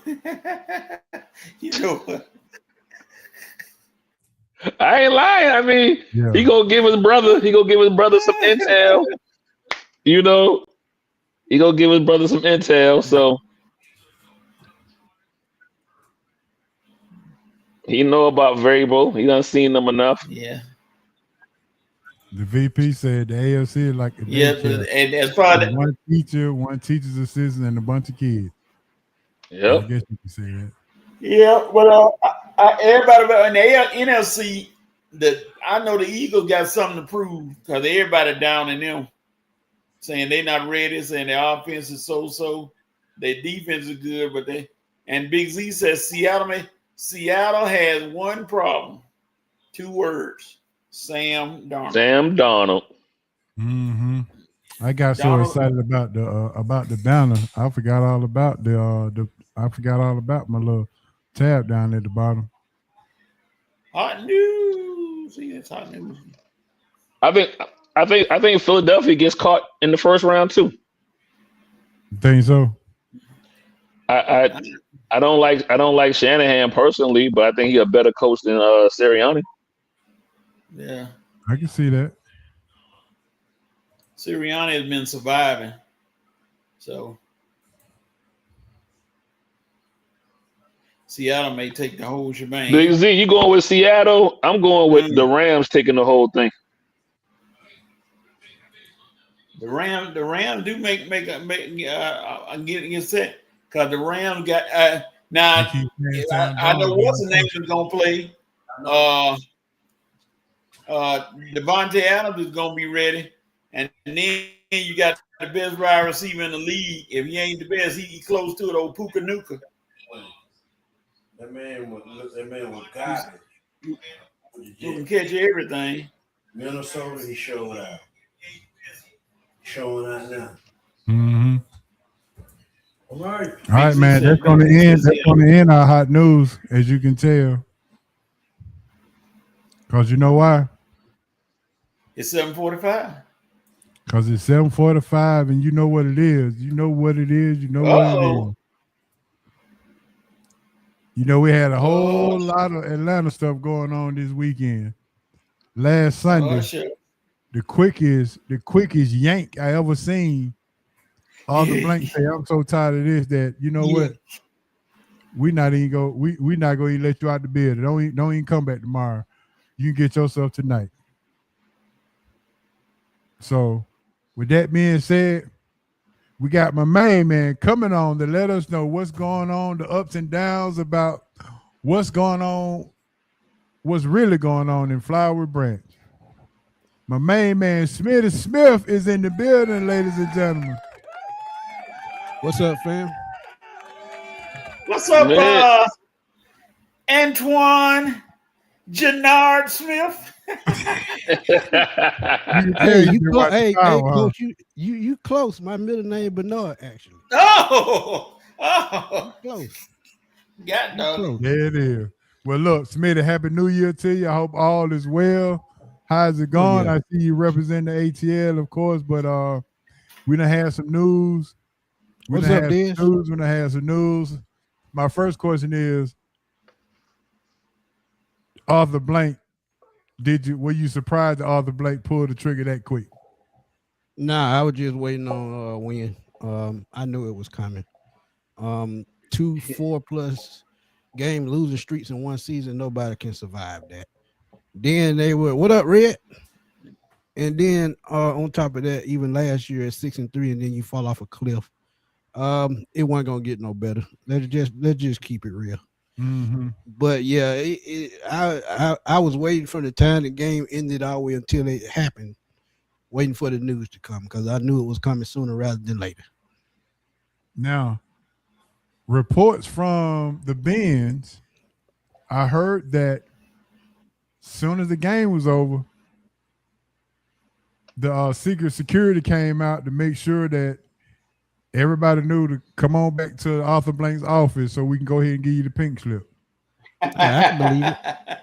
what? I ain't lying. I mean, he gonna give his brother some intel. You know, he gonna give his brother some intel. So he know about variable. He done seen them enough. Yeah. The VP said the AFC is like a and as far as one teacher, one teacher's assistant, and a bunch of kids. Yep. I guess you can say that. Yeah, well, everybody in the NFC, I know the Eagles got something to prove because everybody down in them saying they're not ready, saying their offense is so. Their defense is good, but and Big Z says Seattle has one problem, 2 words: Sam Darnold. Sam Darnold. Mm-hmm. I got so excited about the banner. I forgot all about my little tab down at the bottom. Hot news. See, that's hot news. I think Philadelphia gets caught in the first round too. Think so? I don't like Shanahan personally, but I think he's a better coach than Sirianni. Yeah. I can see that. Sirianni has been surviving. So Seattle may take the whole shebang. Big Z, you going with Seattle? I'm going with the Rams taking the whole thing. The Rams do make get set because the Rams got now. I know what's the name is gonna play. Devontae Adams is gonna be ready, and then you got the best wide receiver in the league. If he ain't the best, he close to it. Old Puka Nuka. That man was garbage. You can catch everything. Minnesota, he showed out. Showing out now. Mm-hmm. All right. All right, man. That's going to end. That's going to end our hot news, as you can tell. Because you know why? It's 7:45. Because it's 7:45, and you know what it is. You know what it is. You know what it is. You know, we had a whole lot of Atlanta stuff going on this weekend. Last Sunday, the quickest yank I ever seen. Arthur Blank say, "I'm so tired of this that you know what? We not even go. We not going to let you out the building. Don't even come back tomorrow. You can get yourself tonight." So, with that being said, we got my main man coming on to let us know what's going on, the ups and downs about what's going on, what's really going on in Flowery Branch. My main man, Smitty Smith, is in the building, ladies and gentlemen. What's up, fam? What's up, Antoine Jannard Smith? Hey, Coach, you close. My middle name Bernard, actually. Oh, close. Got no. There it is. Well, look, Smitty, happy New Year to you. I hope all is well. How's it going? Yeah. I see you represent the ATL, of course, but we done had some news. What's up, Diz? We done had some news. My first question is, Arthur Blank, were you surprised that Arthur Blank pulled the trigger that quick? Nah, I was just waiting on when. I knew it was coming. 2 4+ game losing streaks in one season, nobody can survive that. Then they were, what up, Red? And then on top of that, even last year at 6-3, and then you fall off a cliff. It wasn't gonna get no better. Let's just keep it real. Mm-hmm. But yeah, I was waiting from the time the game ended all the way until it happened, waiting for the news to come because I knew it was coming sooner rather than later. Now, reports from the Bens, I heard that soon as the game was over, the secret security came out to make sure that everybody knew to come on back to Arthur Blank's office so we can go ahead and give you the pink slip. Yeah, I can believe it.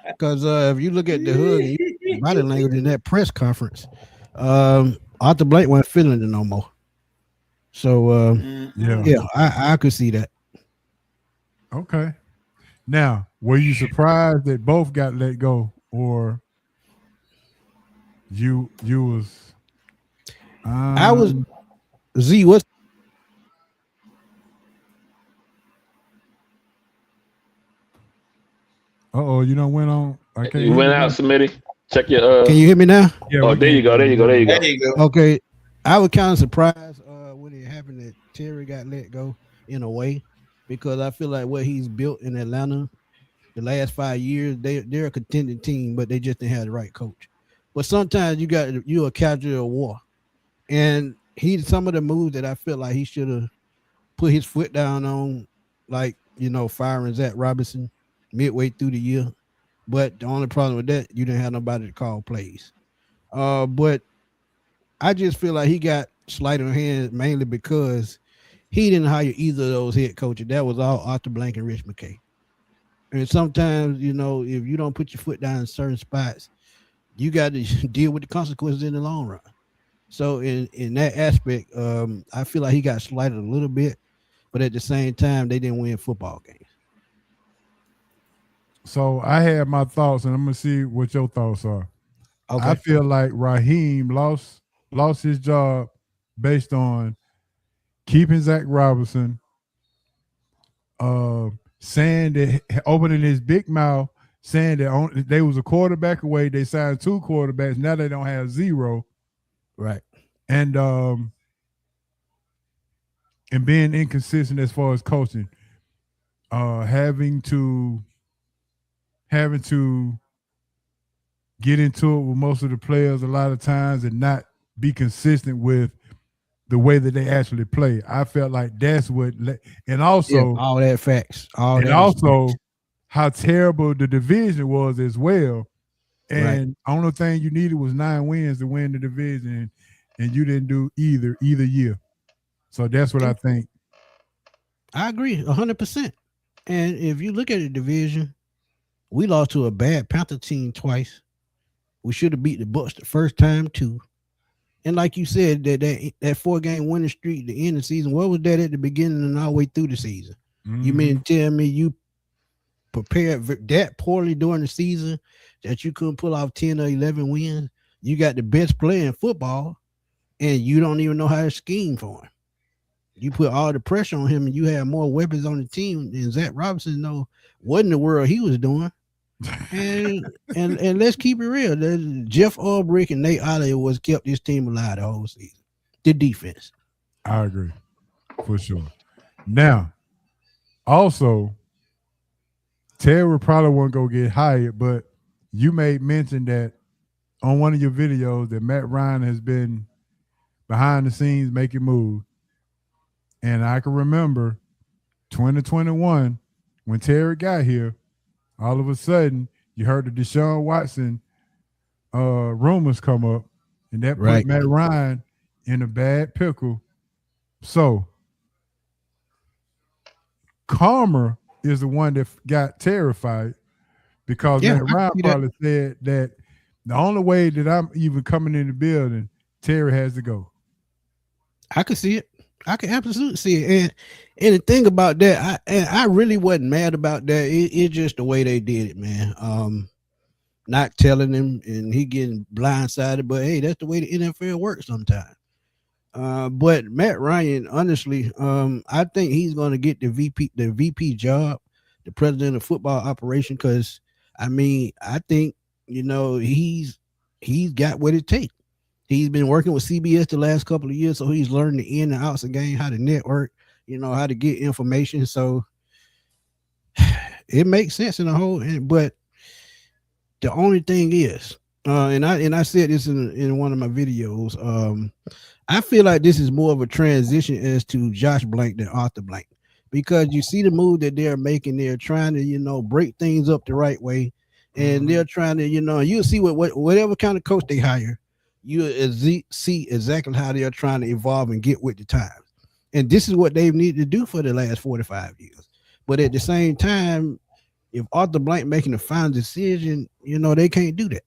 Because if you look at the hood and body language in that press conference, Arthur Blank wasn't feeling it no more. So, yeah, I could see that. Okay. Now, were you surprised that both got let go, or you was? I was. Z, what's? You don't went on. You went out, Smitty. Check your. Can you hear me now? Yeah, oh, there you go. There you go. Okay, I was kind of surprised when it happened that Terry got let go in a way, because I feel like what he's built in Atlanta the last 5 years, they're a contending team, but they just didn't have the right coach. But sometimes you're a casualty of war, and some of the moves that I feel like he should have put his foot down on, like firing Zach Robinson midway through the year. But the only problem with that, you didn't have nobody to call plays. But I just feel like he got slight on hands mainly because he didn't hire either of those head coaches. That was all Arthur Blank and Rich McKay. And sometimes, if you don't put your foot down in certain spots, you got to deal with the consequences in the long run. So in that aspect, I feel like he got slighted a little bit, but at the same time, they didn't win football games. So I had my thoughts, and I'm gonna see what your thoughts are. Okay. I feel like Raheem lost his job based on keeping Zach Robinson, saying that, opening his big mouth, saying that they was a quarterback away. They signed 2 quarterbacks. Now they don't have 0. Right. And being inconsistent as far as coaching, having to get into it with most of the players a lot of times and not be consistent with the way that they actually play. I felt like that's what, and also all that facts, how terrible the division was as well. And right. only thing you needed was 9 wins to win the division, and you didn't do either year. So that's what I think. I agree 100%. And if you look at the division, we lost to a bad Panther team twice. We should have beat the Bucks the first time too. And like you said, that 4-game winning streak, the end of the season, what was that at the beginning and all the way through the season? Mm-hmm. You mean to tell me you prepared that poorly during the season that you couldn't pull off 10 or 11 wins? You got the best player in football, and you don't even know how to scheme for him. You put all the pressure on him, and you have more weapons on the team than Zach Robinson know what in the world he was doing. and let's keep it real. Jeff Ulbrich and Nate Ollie was kept this team alive the whole season. The defense. I agree, for sure. Now, also, Terry probably won't go get hired, but you made mention that on one of your videos that Matt Ryan has been behind the scenes making moves. And I can remember 2021 when Terry got here, all of a sudden you heard the Deshaun Watson rumors come up, and that put Matt Ryan in a bad pickle. So karma is the one that got terrified, because Matt Ryan probably said that the only way that I'm even coming in the building, Terry has to go. I could see it. I can absolutely see it. And the thing about that, I really wasn't mad about that. It's just the way they did it, man. Not telling him and he getting blindsided, but hey, that's the way the NFL works sometimes. But Matt Ryan, honestly, I think he's going to get the VP job, the president of football operation, because I mean, I think, you know, he's got what it takes. He's been working with CBS the last couple of years, so he's learned the in and outs of the game, how to network, you know, how to get information. So it makes sense in the whole. But the only thing is, and I said this in one of my videos, I feel like this is more of a transition as to Josh Blank than Arthur Blank, because you see the move that they're making. They're trying to, you know, break things up the right way, and they're trying to, you know, you'll see whatever kind of coach they hire, you see exactly how they're trying to evolve and get with the times. And this is what they've needed to do for the last 45 years. But at the same time, if Arthur Blank making a final decision, you know, they can't do that.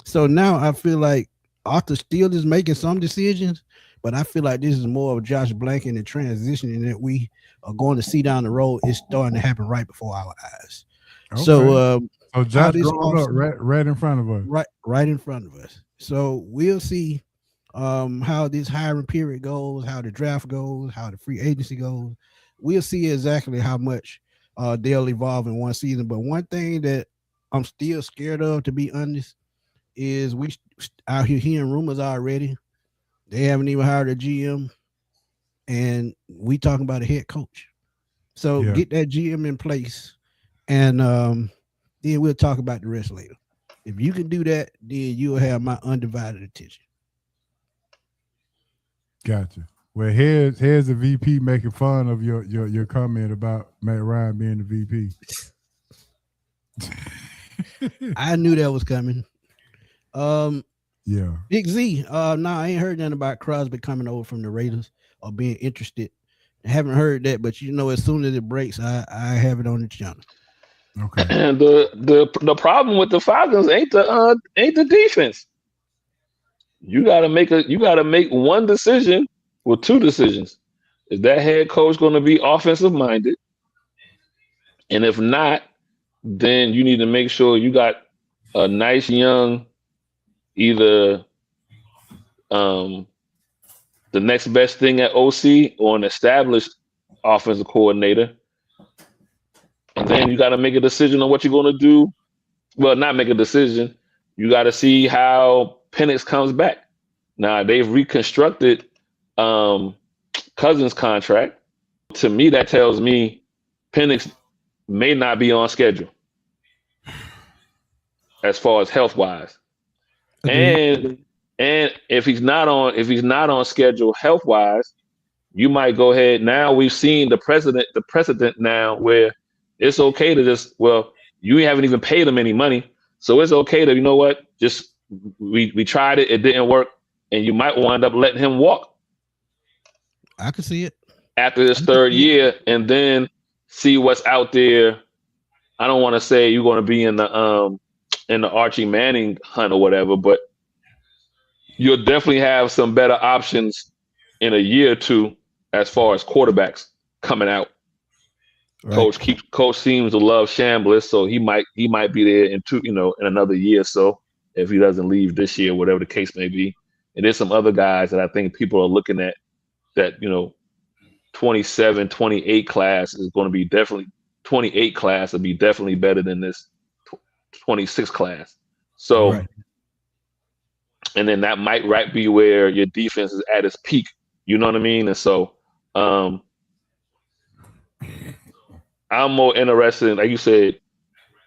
So now I feel like Arthur still is making some decisions, but I feel like this is more of Josh Blank and the transition that we are going to see down the road is starting to happen right before our eyes. Okay. So Josh growing up right in front of us. Right in front of us. So we'll see how this hiring period goes, how the draft goes, how the free agency goes. We'll see exactly how much they'll evolve in one season. But one thing that I'm still scared of, to be honest, is we out here hearing rumors already. They haven't even hired a GM, and we talking about a head coach. So get that GM in place, and then we'll talk about the rest later. If you can do that, then you'll have my undivided attention. Gotcha. Well, here's the VP making fun of your comment about Matt Ryan being the VP. I knew that was coming. Yeah. Big Z. I ain't heard nothing about Crosby coming over from the Raiders or being interested. I haven't heard that, but you know, as soon as it breaks, I have it on the channel. Okay. And the problem with the Falcons ain't the defense. You gotta make one decision, well, two decisions. Is that head coach going to be offensive minded? And if not, then you need to make sure you got a nice young, either the next best thing at OC or an established offensive coordinator. And then you got to make a decision on what you're going to do. Well, not make a decision. You got to see how Penix comes back. Now, they've reconstructed Cousins' contract. To me, that tells me Penix may not be on schedule as far as health-wise. And if he's not on schedule health-wise, you might go ahead. Now we've seen the precedent now where it's okay to just, well, you haven't even paid him any money. So it's okay to, you know what, just we tried it didn't work, and you might wind up letting him walk. I can see it. After his third year, and then see what's out there. I don't want to say you're going to be in the Archie Manning hunt or whatever, but you'll definitely have some better options in a year or two as far as quarterbacks coming out. Right. Coach seems to love Chambliss, so he might be there in another year or so if he doesn't leave this year, whatever the case may be. And there's some other guys that I think people are looking at that, 27, 28 class is going to be definitely 28 class will be definitely better than this 26 class. So, right. And then that might be where your defense is at its peak. You know what I mean? And so, I'm more interested in, like you said,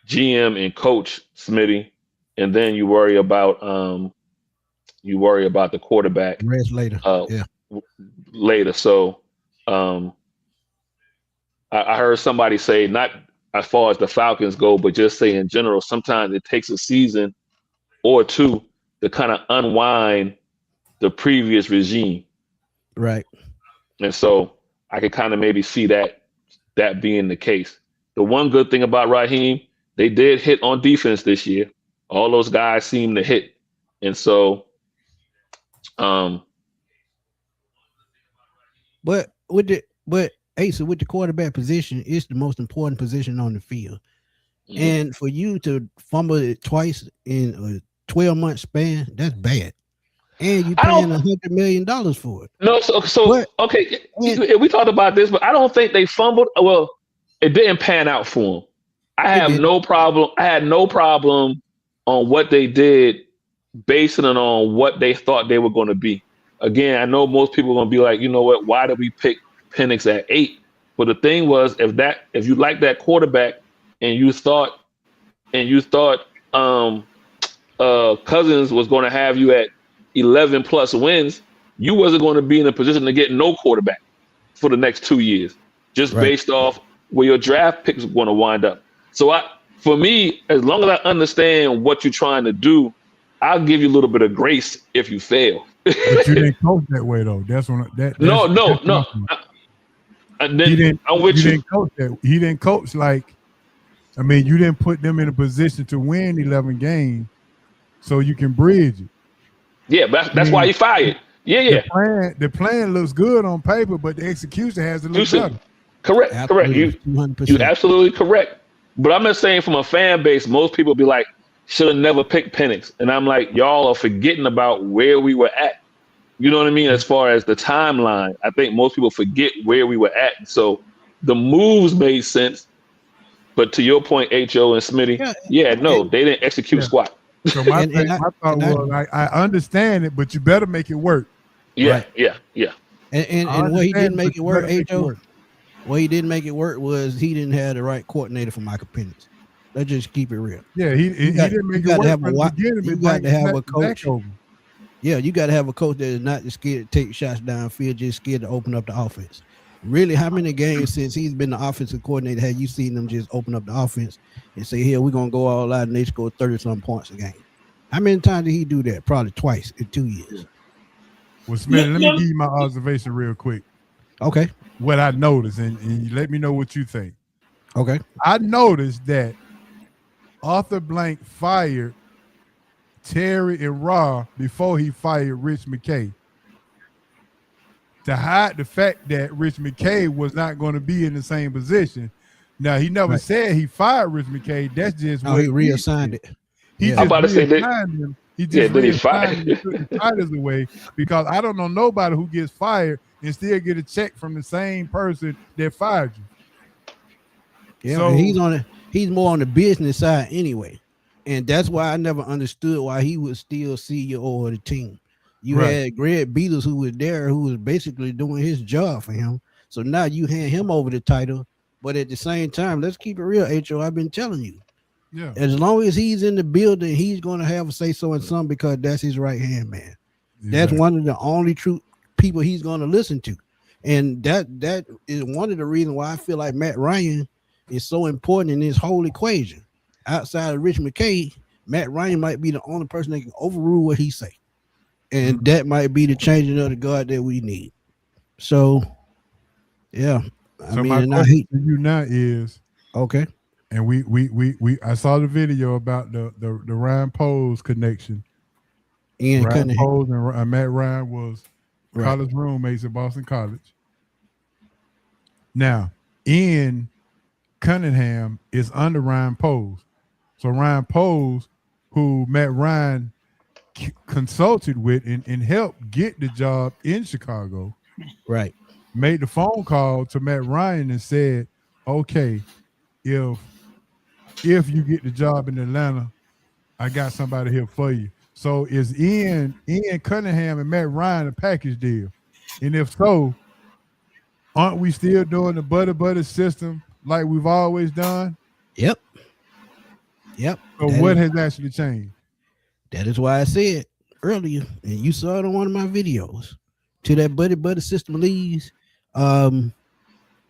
GM and coach, Smitty, and then you worry about the quarterback. Rest later. Later. So I heard somebody say, not as far as the Falcons go, but just say in general, sometimes it takes a season or two to kind of unwind the previous regime. Right. And so I could kind of maybe see that being the case. The one good thing about Raheem, they did hit on defense this year. All those guys seem to hit. And so But Asa, with the quarterback position, it's the most important position on the field. Mm-hmm. And for you to fumble it twice in a 12-month span, that's bad. And you paying $100 million for it. No, okay. We talked about this, but I don't think they fumbled. Well, it didn't pan out for them. I had no problem on what they did, basing it on what they thought they were going to be. Again, I know most people are going to be like, you know what? Why did we pick Penix at 8? But the thing was, if you like that quarterback and you thought Cousins was going to have you at 11 plus wins, you wasn't going to be in a position to get no quarterback for the next 2 years, just based off where your draft picks are going to wind up. So for me, as long as I understand what you're trying to do, I'll give you a little bit of grace if you fail. But you didn't coach that way, though. No. I'm with you. Didn't coach that. He didn't coach like. I mean, you didn't put them in a position to win 11 games, so you can bridge it. Yeah, but that's why he fired. Yeah. The plan looks good on paper, but the execution has to look better. Correct. You absolutely correct. But I'm just saying, from a fan base, most people be like, should have never picked Penix. And I'm like, y'all are forgetting about where we were at. You know what I mean? As far as the timeline, I think most people forget where we were at. So the moves made sense. But to your point, H.O. and Smitty, they didn't execute squat. So my thought was, I understand it, but you better make it work. Yeah. And what he didn't make it work, H.O., what he didn't make it work was he didn't have the right coordinator for Michael Penix. Let's just keep it real. Yeah, he didn't make it work. You got to have a coach. Yeah, you got to have a coach that is not just scared to take shots downfield, just scared to open up the offense. Really, how many games since he's been the offensive coordinator have you seen them just open up the offense and say, here, we're going to go all out and they score 30-some points a game? How many times did he do that? Probably twice in 2 years. Well, Smitty, let me give you my observation real quick. Okay. What I noticed, and you let me know what you think. Okay. I noticed that Arthur Blank fired Terry and Raw before he fired Rich McKay to hide the fact that Rich McKay was not going to be in the same position. Now, he never said he fired Rich McKay. That's just what he reassigned it. He I'm about to say that. him. He just did he reassigned fire? him and took the titles away, because I don't know nobody who gets fired and still get a check from the same person that fired you. Yeah, So- and he's more on the business side anyway. And that's why I never understood why he was still CEO of the team. You Right. had Greg Beatles who was there, who was basically doing his job for him. So now you hand him over the title, but at the same time, let's keep it real, H.O. I've been telling you. Yeah. As long as he's in the building, he's going to have a say so in some, because that's his right hand man. That's one of the only true people he's going to listen to. And that is one of the reasons why I feel like Matt Ryan is so important in this whole equation. Outside of Rich McKay, Matt Ryan might be the only person that can overrule what he say. And that might be the changing of the guard that we need. So, yeah. So my question to you now is, okay. And I saw the video about the Ryan Poles connection. Ian Ryan Cunningham. Poles and Matt Ryan was college roommates at Boston College. Now, Ian Cunningham is under Ryan Poles. So Ryan Poles, who Matt Ryan consulted with and helped get the job in Chicago, right, made the phone call to Matt Ryan and said, okay, if you get the job in Atlanta, I got somebody here for you. So is Ian Cunningham and Matt Ryan a package deal? And if so, aren't we still doing the buddy system like we've always done? Yep. So what has actually changed? That is why I said earlier, and you saw it on one of my videos, till that buddy system leaves, nothing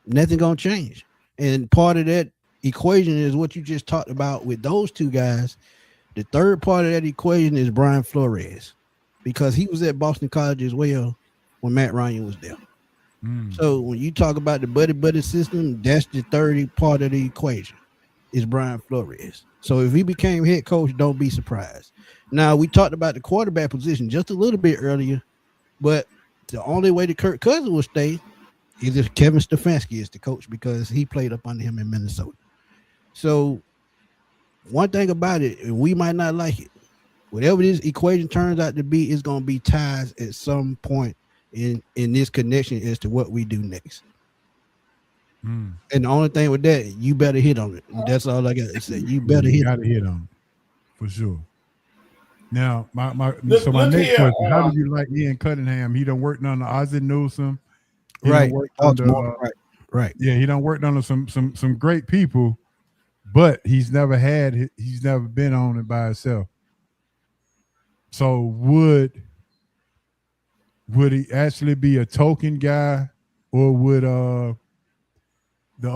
gonna change. And part of that equation is what you just talked about with those two guys. The third part of that equation is Brian Flores, because he was at Boston College as well when Matt Ryan was there. So when you talk about the buddy system, that's the third part of the equation is Brian Flores. So if he became head coach, don't be surprised. Now, we talked about the quarterback position just a little bit earlier, but the only way that Kirk Cousins will stay is if Kevin Stefanski is the coach, because he played up under him in Minnesota. So one thing about it, we might not like it. Whatever this equation turns out to be, it's going to be ties at some point in this connection as to what we do next. And the only thing with that, you better hit on it. That's all I got to say. You better hit on it for sure. Now, my Look next here, question: how do you like Ian Cunningham? He done worked under Ozzie Newsome, He Right. done worked under, Right. Yeah, he done worked under some great people, but he's never been on it by himself. So would he actually be a token guy, or would the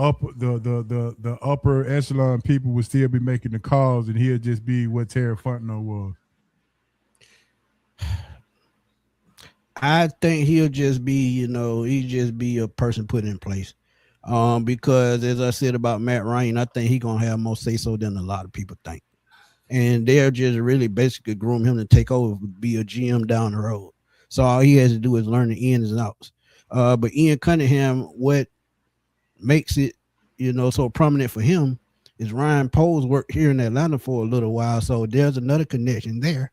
upper echelon people would still be making the calls, and he'll just be what Terry Fontenot was? I think he'll just be, he'll just be a person put in place. Because as I said about Matt Ryan, I think he's gonna have more say so than a lot of people think. And they're just really basically groom him to take over, be a GM down the road. So all he has to do is learn the ins and outs. But Ian Cunningham, what makes it, so prominent for him is Ryan Poles worked here in Atlanta for a little while. So there's another connection there.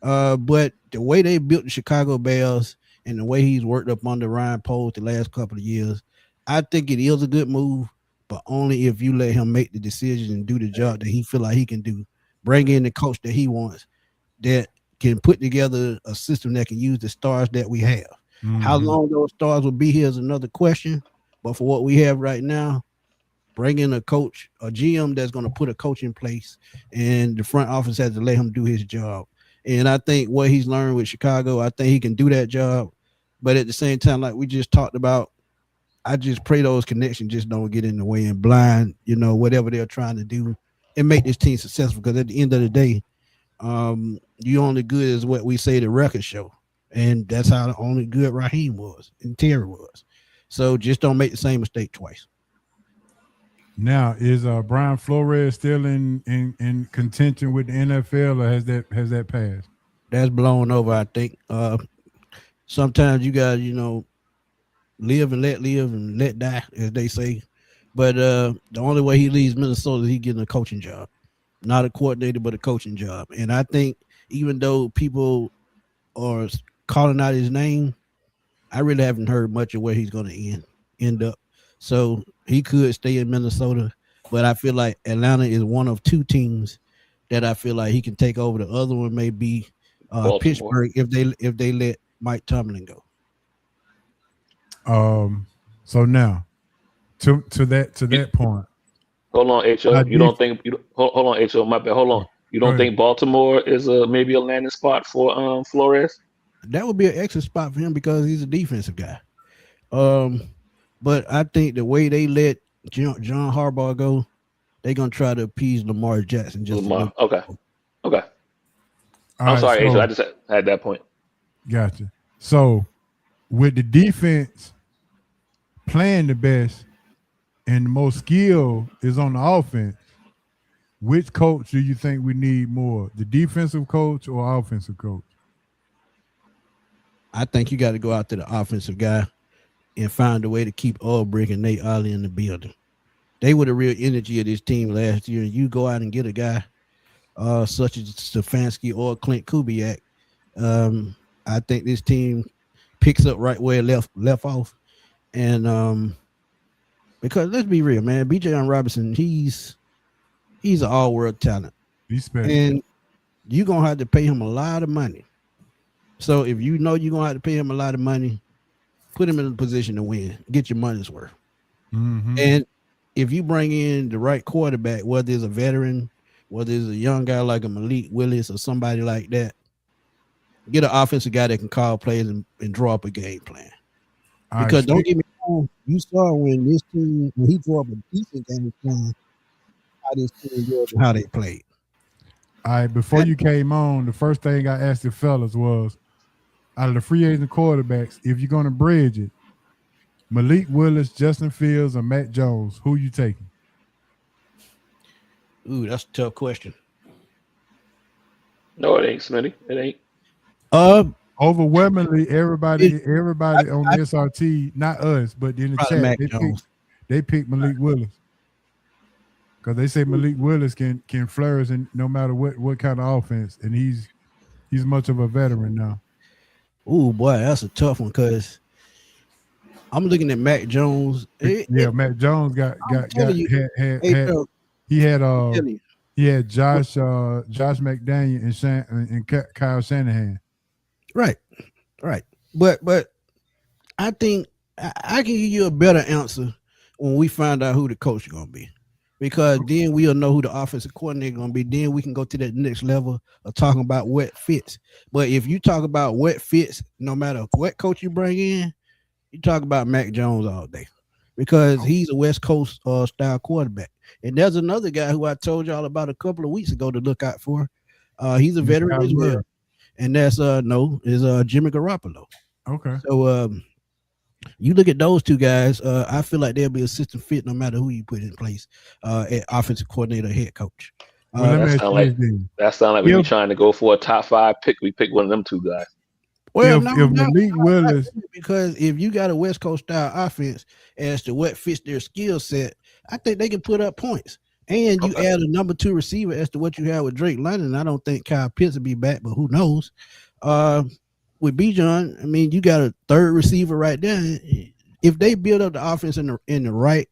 But the way they built the Chicago Bears and the way he's worked up under Ryan Poles the last couple of years, I think it is a good move, but only if you let him make the decisions and do the job that he feel like he can do. Bring in the coach that he wants, that can put together a system that can use the stars that we have. How long those stars will be here is another question. But for what we have right now, bring in a coach, a GM that's going to put a coach in place, and the front office has to let him do his job. And I think what he's learned with Chicago, I think he can do that job. But at the same time, like we just talked about, I just pray those connections just don't get in the way and blind, whatever they're trying to do and make this team successful. Because at the end of the day, you only good as what we say the record show. And that's how the only good Raheem was and Terry was. So just don't make the same mistake twice. Now, is Brian Flores still in contention with the NFL, or has that passed? That's blown over, I think. Sometimes you got live and let die, as they say. But the only way he leaves Minnesota is he getting a coaching job, not a coordinator, but a coaching job. And I think even though people are calling out his name, I really haven't heard much of where he's going to end up. So he could stay in Minnesota, but I feel like Atlanta is one of two teams that I feel like he can take over. The other one may be Pittsburgh if they let Mike Tomlin go. So now to that point. Hold on, Ho. You don't think hold on, Ho, my bad. Hold on. You don't think Baltimore is maybe a landing spot for Flores? That would be an extra spot for him because he's a defensive guy. But I think the way they let John Harbaugh go, they're gonna try to appease Lamar Jackson. Okay. I'm sorry, Ho. I just had that point. Gotcha. So with the defense playing the best and the most skill is on the offense, which coach do you think we need more, the defensive coach or offensive coach? I think you got to go out to the offensive guy and find a way to keep Ulbrich and Nate Ollie in the building. They were the real energy of this team last year. You go out and get a guy such as Stefanski or Clint Kubiak. I think this team picks up right where it left off. And because let's be real, man, Bijan Robinson, he's an all-world talent. He's special. And you're going to have to pay him a lot of money. So if you know you're going to have to pay him a lot of money, put him in a position to win, get your money's worth. Mm-hmm. And if you bring in the right quarterback, whether it's a veteran, whether it's a young guy like a Malik Willis or somebody like that, get an offensive guy that can call plays and draw up a game plan. Because don't get me wrong, you saw when he drew up a decent game plan, how this team was and how they played. All right, before you came on, the first thing I asked the fellas was, out of the free agent quarterbacks, if you're going to bridge it, Malik Willis, Justin Fields, or Matt Jones, who you taking? Ooh, that's a tough question. No, it ain't, Smitty. It ain't. Overwhelmingly, everybody on the SRT, not us, but in the chat, they picked Malik Willis because they say Malik Willis can flourish in no matter what kind of offense, and he's much of a veteran now. Ooh, boy, that's a tough one because I'm looking at Mac Jones. Mac Jones he had Josh McDaniel and Kyle Shanahan. Right. But I think I can give you a better answer when we find out who the coach is going to be, because then we'll know who the offensive coordinator is going to be. Then we can go to that next level of talking about what fits. But if you talk about what fits, no matter what coach you bring in, you talk about Mac Jones all day because he's a West Coast style quarterback. And there's another guy who I told y'all about a couple of weeks ago to look out for. He's a veteran as well. And that's Jimmy Garoppolo. Okay. So you look at those two guys, I feel like they'll be a system fit no matter who you put in place at offensive coordinator, head coach. That sounds like we be trying to go for a top 5 pick. We pick one of them two guys. Well, if Malik Willis, because if you got a West Coast style offense as to what fits their skill set, I think they can put up points. And you add a number 2 receiver as to what you have with Drake London. I don't think Kyle Pitts will be back, but who knows? With Bijan, I mean, you got a 3rd receiver right there. If they build up the offense in the right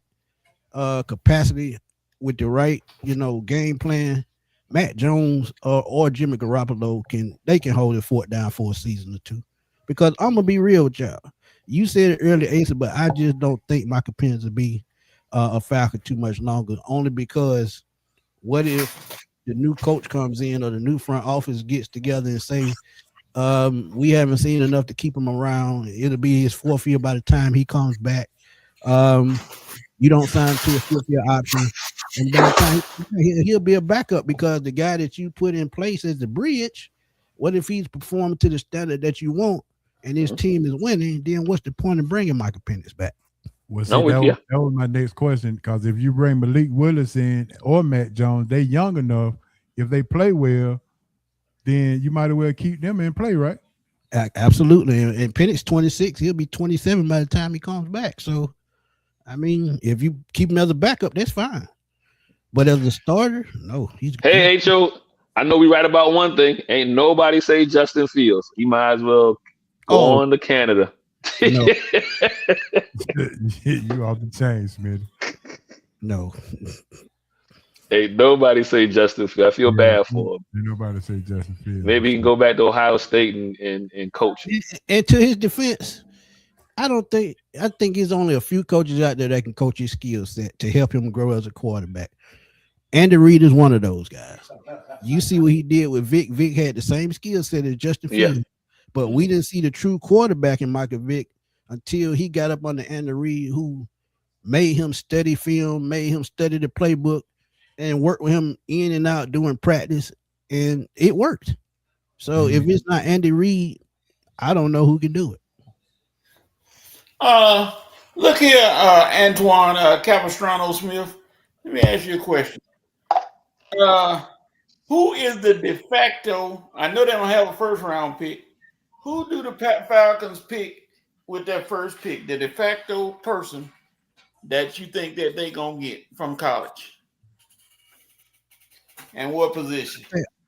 capacity with the right, game plan, Matt Jones or Jimmy Garoppolo can hold the fort down for a season or 2. Because I'm gonna be real with y'all. You said it earlier, Asa, but I just don't think Michael Penix will be a Falcon too much longer. Only because what if the new coach comes in or the new front office gets together and say, we haven't seen enough to keep him around. It'll be his 4th year by the time he comes back. You don't sign to a 5th-year option, and by the time he'll be a backup because the guy that you put in place as the bridge, what if he's performing to the standard that you want and his team is winning? Then what's the point of bringing Michael Penix back? Well, see, that was my next question. Because if you bring Malik Willis in or Matt Jones, they young enough. If they play well, then you might as well keep them in play, right? Absolutely. And Penix 26, he'll be 27 by the time he comes back. So, I mean, if you keep him as a backup, that's fine. But as a starter, no. Hey, H.O., I know we right about one thing. Ain't nobody say Justin Fields. He might as well go on to Canada. No. You off the chain, Smitty. No. Ain't nobody say Justin Fields. I feel bad for him. Ain't nobody say Justin Fields. Maybe he can go back to Ohio State and coach. And to his defense, I think there's only a few coaches out there that can coach his skill set to help him grow as a quarterback. Andy Reid is one of those guys. You see what he did with Vic. Vic had the same skill set as Justin Fields, but we didn't see the true quarterback in Michael Vick until he got up under Andy Reid, who made him study film, made him study the playbook, and worked with him in and out doing practice, and it worked. So if it's not Andy Reid, I don't know who can do it. Look here, Antoine Capistrano Smith. Let me ask you a question. Who is the de facto? I know they don't have a first round pick. Who do the Falcons pick with their first pick? The de facto person that you think that they gonna get from college, and what position?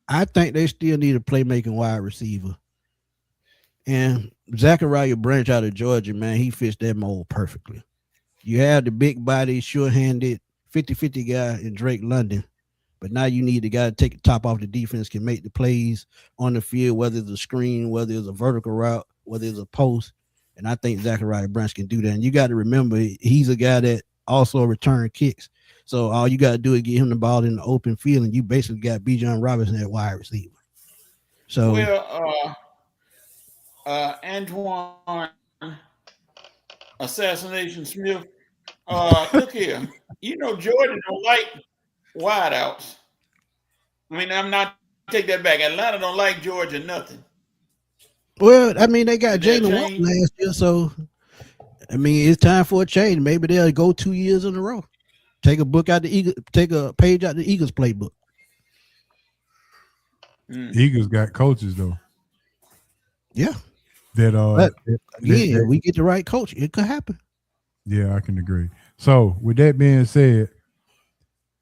I think they still need a playmaking wide receiver. And Zachariah Branch out of Georgia, man, he fits that mold perfectly. You have the big body, sure-handed, 50-50 guy in Drake London. But now you need the guy to take the top off the defense, can make the plays on the field, whether it's a screen, whether it's a vertical route, whether it's a post. And I think Zachariah Branch can do that. And you got to remember, he's a guy that also return kicks. So all you got to do is get him the ball in the open field, and you basically got Bijan Robinson at wide receiver. So, Antoine Assassination Smith, look here. You know Georgia don't like wideouts. I mean, I'm not take that back. Atlanta don't like Georgia nothing. Well, I mean, they got Jalen Walton last year, so I mean, it's time for a change. Maybe they'll go 2 years in a row. Take a page out the Eagles playbook. Eagles got coaches though. Yeah. We get the right coach, it could happen. Yeah, I can agree. So with that being said,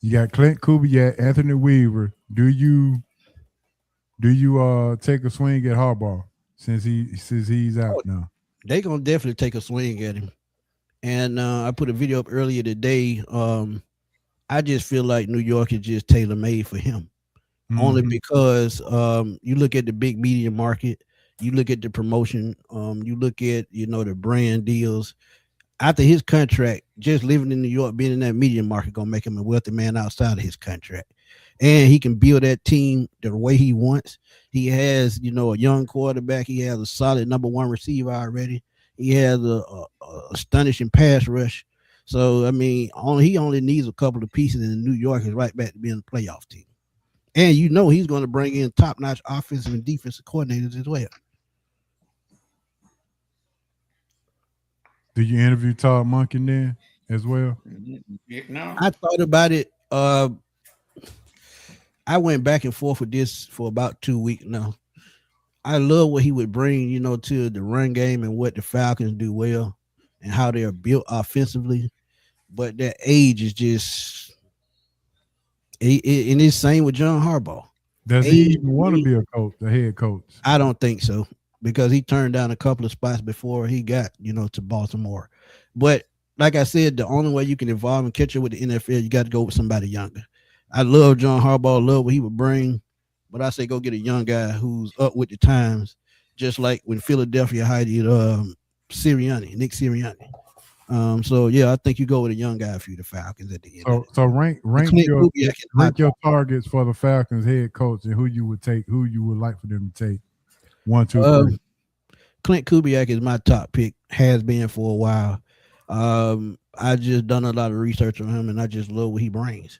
you got Clint Kubiak, Anthony Weaver. Do you take a swing at Harbaugh since he's out now? They gonna definitely take a swing at him. And I put a video up earlier today. I just feel like New York is just tailor made for him, only because you look at the big media market. You look at the promotion, you look at, the brand deals. After his contract, just living in New York, being in that media market, gonna make him a wealthy man outside of his contract. And he can build that team the way he wants. He has, a young quarterback. He has a solid number one receiver already. He has a astonishing pass rush. So, I mean, he only needs a couple of pieces, and New York is right back to being a playoff team. And he's going to bring in top-notch offensive and defensive coordinators as well. Did you interview Todd Monken then as well? No. I thought about it. I went back and forth with this for about 2 weeks now. I love what he would bring, to the run game and what the Falcons do well and how they're built offensively. But that age is just and it's same with John Harbaugh. Does he even want to be a head coach? I don't think so, because he turned down a couple of spots before he got, to Baltimore. But like I said, the only way you can evolve and catch up with the NFL, you got to go with somebody younger. I love John Harbaugh, love what he would bring, but I say go get a young guy who's up with the times, just like when Philadelphia hired Nick Sirianni. So yeah, I think you go with a young guy for the Falcons at the end. So rank your targets for the Falcons head coach and who you would like for them to take. 1, 2, 3. Clint Kubiak is my top pick, has been for a while. I just done a lot of research on him, and I just love what he brings.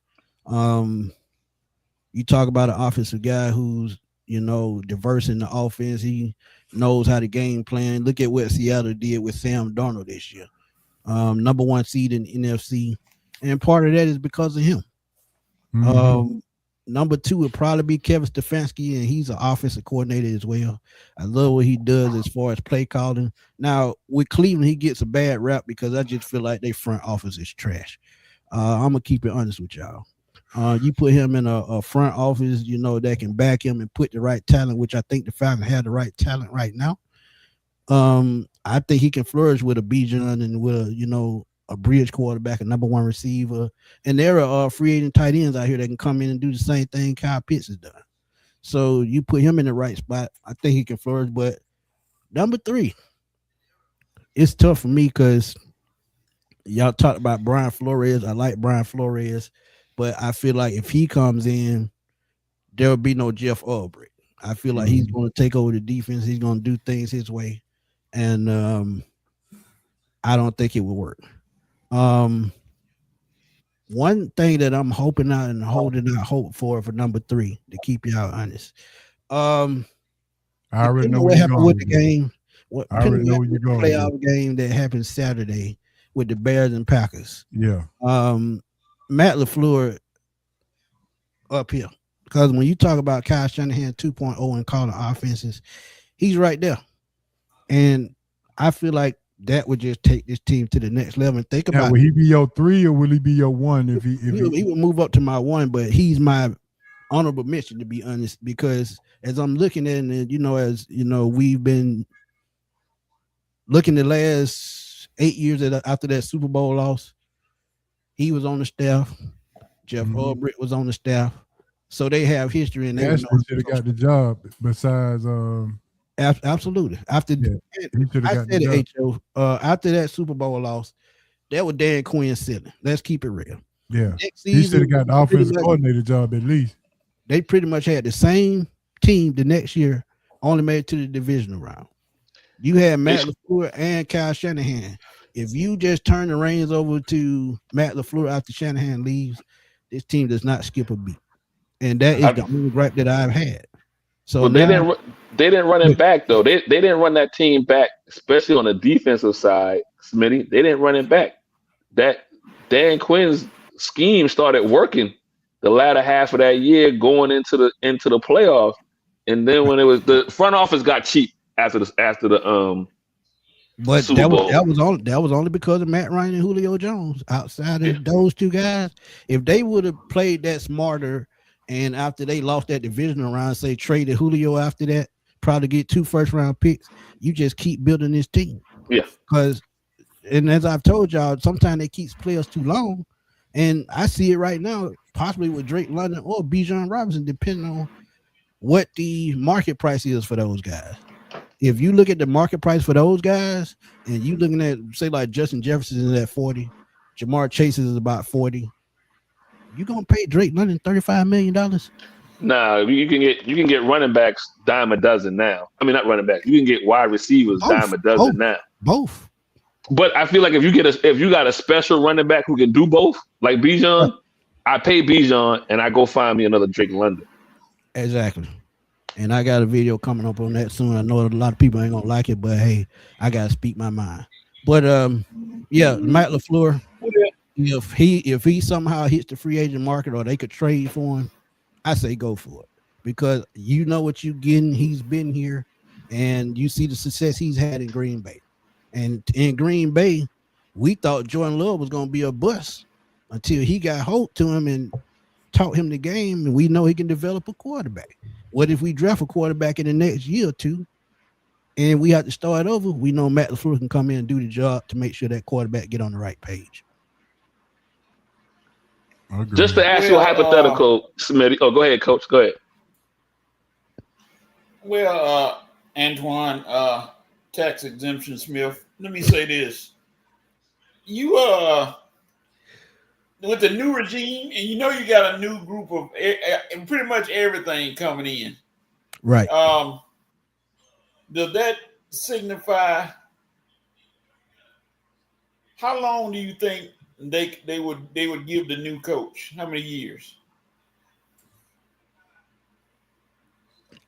You talk about an offensive guy who's, diverse in the offense. He knows how to game plan. Look at what Seattle did with Sam Darnold this year. number one seed in NFC, and part of that is because of him. Number two would probably be Kevin Stefanski, and he's an offensive coordinator as well. I love what he does as far as play calling. Now with Cleveland, he gets a bad rap because I just feel like their front office is trash. I'm gonna keep it honest with y'all. You put him in a front office, that can back him and put the right talent, which I think the Falcons have the right talent right now. I think he can flourish with a Bijan and with a bridge quarterback, a number one receiver, and there are free agent tight ends out here that can come in and do the same thing Kyle Pitts has done. So you put him in the right spot, I think he can flourish. But number three, it's tough for me because y'all talked about Brian Flores. I like Brian Flores, but I feel like if he comes in, there will be no Jeff Ulbrich. I feel like he's going to take over the defense. He's going to do things his way, and I don't think it will work. One thing that I'm hoping out and holding out hope for number three, to keep y'all honest. I already know what happened with the game. I already know where you're going. Playoff game that happened Saturday with the Bears and Packers. Yeah. Matt LaFleur up here, because when you talk about Kyle Shanahan 2.0 and calling offenses, he's right there, and I feel like that would just take this team to the next level. And think about, will he be your 3 or will he be your 1? If he would move up to my 1, but he's my honorable mention, to be honest, because as I'm looking at it, we've been looking the last 8 years after that Super Bowl loss, he was on the staff. Jeff Ulbrich was on the staff, so they have history, and they should have got the job. Besides, absolutely. After after that Super Bowl loss, that was Dan Quinn silly. Let's keep it real. Yeah, he should have got the offensive coordinator job at least. They pretty much had the same team the next year, only made it to the divisional round. You had Matt LaFleur and Kyle Shanahan. If you just turn the reins over to Matt LaFleur after Shanahan leaves, this team does not skip a beat, and that is the only gripe that I've had. So they didn't run it back though. They didn't run that team back, especially on the defensive side, Smitty. They didn't run it back. That Dan Quinn's scheme started working the latter half of that year, going into the playoffs, and then when it was the front office got cheap after the but Super Bowl. that was only because of Matt Ryan and Julio Jones. Outside of those two guys, if they would have played that smarter. And after they lost that divisional round, say traded Julio after that, probably get 2 first-round picks. You just keep building this team. Yeah. And as I've told y'all, sometimes they keep players too long. And I see it right now, possibly with Drake London or Bijan Robinson, depending on what the market price is for those guys. If you look at the market price for those guys, and you looking at, say, like Justin Jefferson is at 40, Jamar Chase is about 40. You gonna pay Drake London $35 million? Nah, you can get running backs dime a dozen now. I mean, not running backs. You can get wide receivers dime a dozen now. Both. But I feel like if you got a special running back who can do both, like Bijan, I pay Bijan and I go find me another Drake London. Exactly. And I got a video coming up on that soon. I know a lot of people ain't gonna like it, but hey, I gotta speak my mind. But Matt LaFleur. If he somehow hits the free agent market or they could trade for him, I say go for it, because you know what you're getting. He's been here, and you see the success he's had in Green Bay. And in Green Bay, we thought Jordan Love was going to be a bust until he got hold to him and taught him the game, and we know he can develop a quarterback. What if we draft a quarterback in the next year or two, and we have to start over? We know Matt LaFleur can come in and do the job to make sure that quarterback get on the right page. Just to ask you a hypothetical, Smitty. Oh, go ahead, Coach. Go ahead. Well, Antoine, tax exemption Smith, let me say this. You with the new regime, and you got a new group of pretty much everything coming in. Right. Does that signify how long do you think they would give the new coach? How many years?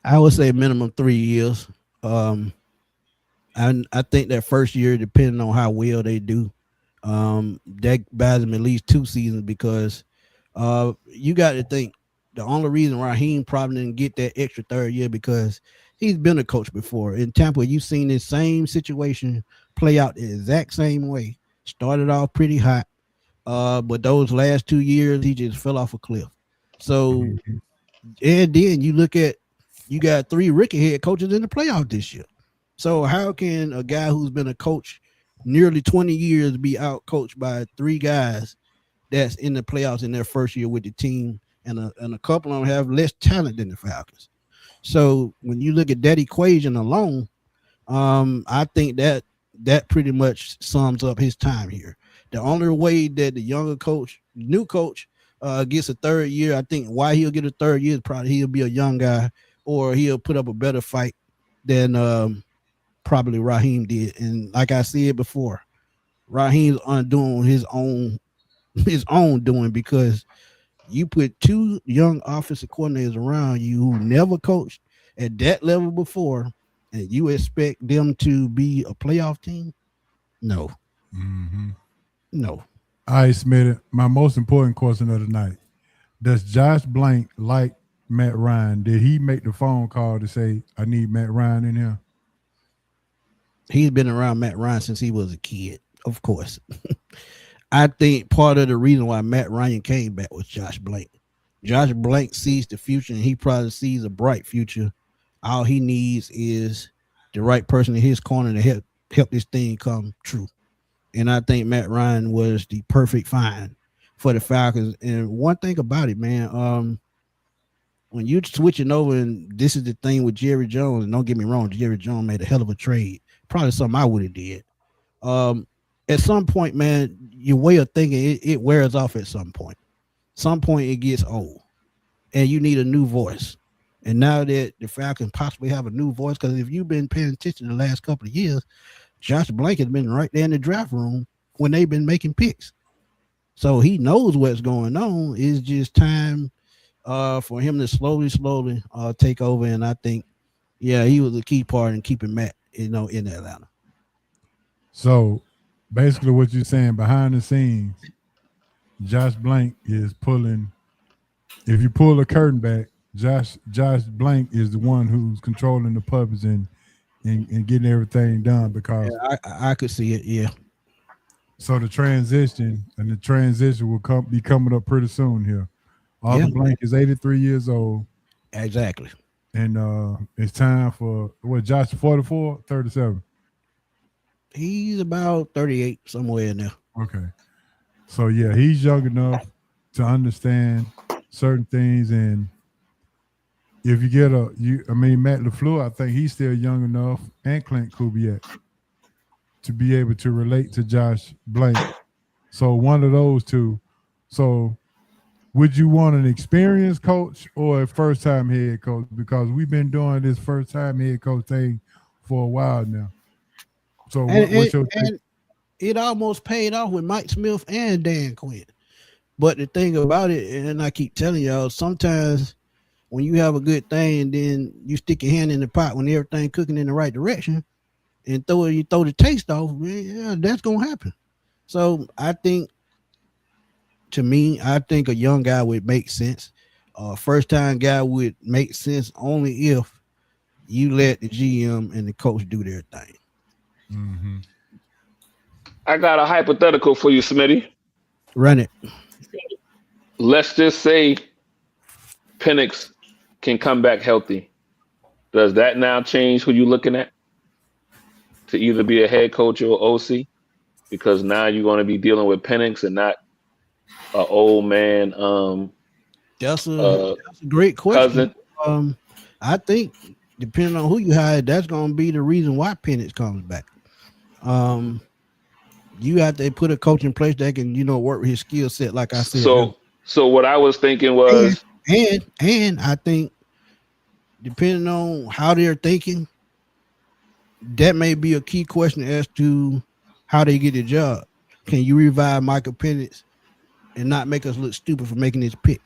I would say minimum 3 years. And I think that first year, depending on how well they do, That buys him at least 2 seasons because you got to think the only reason Raheem probably didn't get that extra 3rd year because he's been a coach before. In Tampa, you've seen this same situation play out the exact same way. Started off pretty hot, but those last 2 years, he just fell off a cliff. So, and then you look at, you got 3 rookie head coaches in the playoff this year. So how can a guy who's been a coach nearly 20 years be out coached by 3 guys that's in the playoffs in their first year with the team, and a couple of them have less talent than the Falcons? So when you look at that equation alone, I think that pretty much sums up his time here. The only way that the younger coach, new coach, gets a 3rd year, I think why he'll get a 3rd year is probably he'll be a young guy or he'll put up a better fight than probably Raheem did. And like I said before, Raheem's undoing his own doing because you put 2 young offensive coordinators around you who never coached at that level before, and you expect them to be a playoff team? No. No. All right, Smitty, my most important question of the night. Does Josh Blank like Matt Ryan? Did he make the phone call to say, I need Matt Ryan in here? He's been around Matt Ryan since he was a kid, of course. I think part of the reason why Matt Ryan came back was Josh Blank. Josh Blank sees the future, and he probably sees a bright future. All he needs is the right person in his corner to help this thing come true. And I think Matt Ryan was the perfect find for the Falcons. And one thing about it, man, when you're switching over, and this is the thing with Jerry Jones, and don't get me wrong, Jerry Jones made a hell of a trade. Probably something I would have did. At some point, man, your way of thinking, it wears off at some point. Some point it gets old, and you need a new voice. And now that the Falcons possibly have a new voice, because if you've been paying attention the last couple of years, Josh Blank has been right there in the draft room when they've been making picks. So he knows what's going on. It's just time for him to slowly take over. And I think, yeah, he was a key part in keeping Matt, in Atlanta. So basically what you're saying, behind the scenes, Josh Blank is pulling, if you pull the curtain back, Josh Blank is the one who's controlling the puppets and getting everything done, because I could see it, yeah. So the transition will be coming up pretty soon here. Arthur Blank is 83 years old. Exactly. And it's time for Josh 44, 37. He's about 38, somewhere in there. Okay. So yeah, he's young enough to understand certain things, and if you get Matt LaFleur, I think he's still young enough, and Clint Kubiak, to be able to relate to Josh Blank. So one of those two. So would you want an experienced coach or a first-time head coach? Because we've been doing this first-time head coach thing for a while now. So what's your take? It almost paid off with Mike Smith and Dan Quinn. But the thing about it, and I keep telling y'all, sometimes when you have a good thing and then you stick your hand in the pot when everything's cooking in the right direction and you throw the taste off, yeah, that's going to happen. So I think a young guy would make sense. First-time guy would make sense only if you let the GM and the coach do their thing. Mm-hmm. I got a hypothetical for you, Smitty. Run it. Let's just say Penix can come back healthy. Does that now change who you're looking at to either be a head coach or OC? Because now you're going to be dealing with Penix and not an old man. That's a great question. I think depending on who you hire, that's going to be the reason why Penix comes back. You have to put a coach in place that can, work with his skill set, like I said. So what I was thinking was, and I think depending on how they're thinking, that may be a key question as to how they get the job. Can you revive Michael Penix and not make us look stupid for making this pick?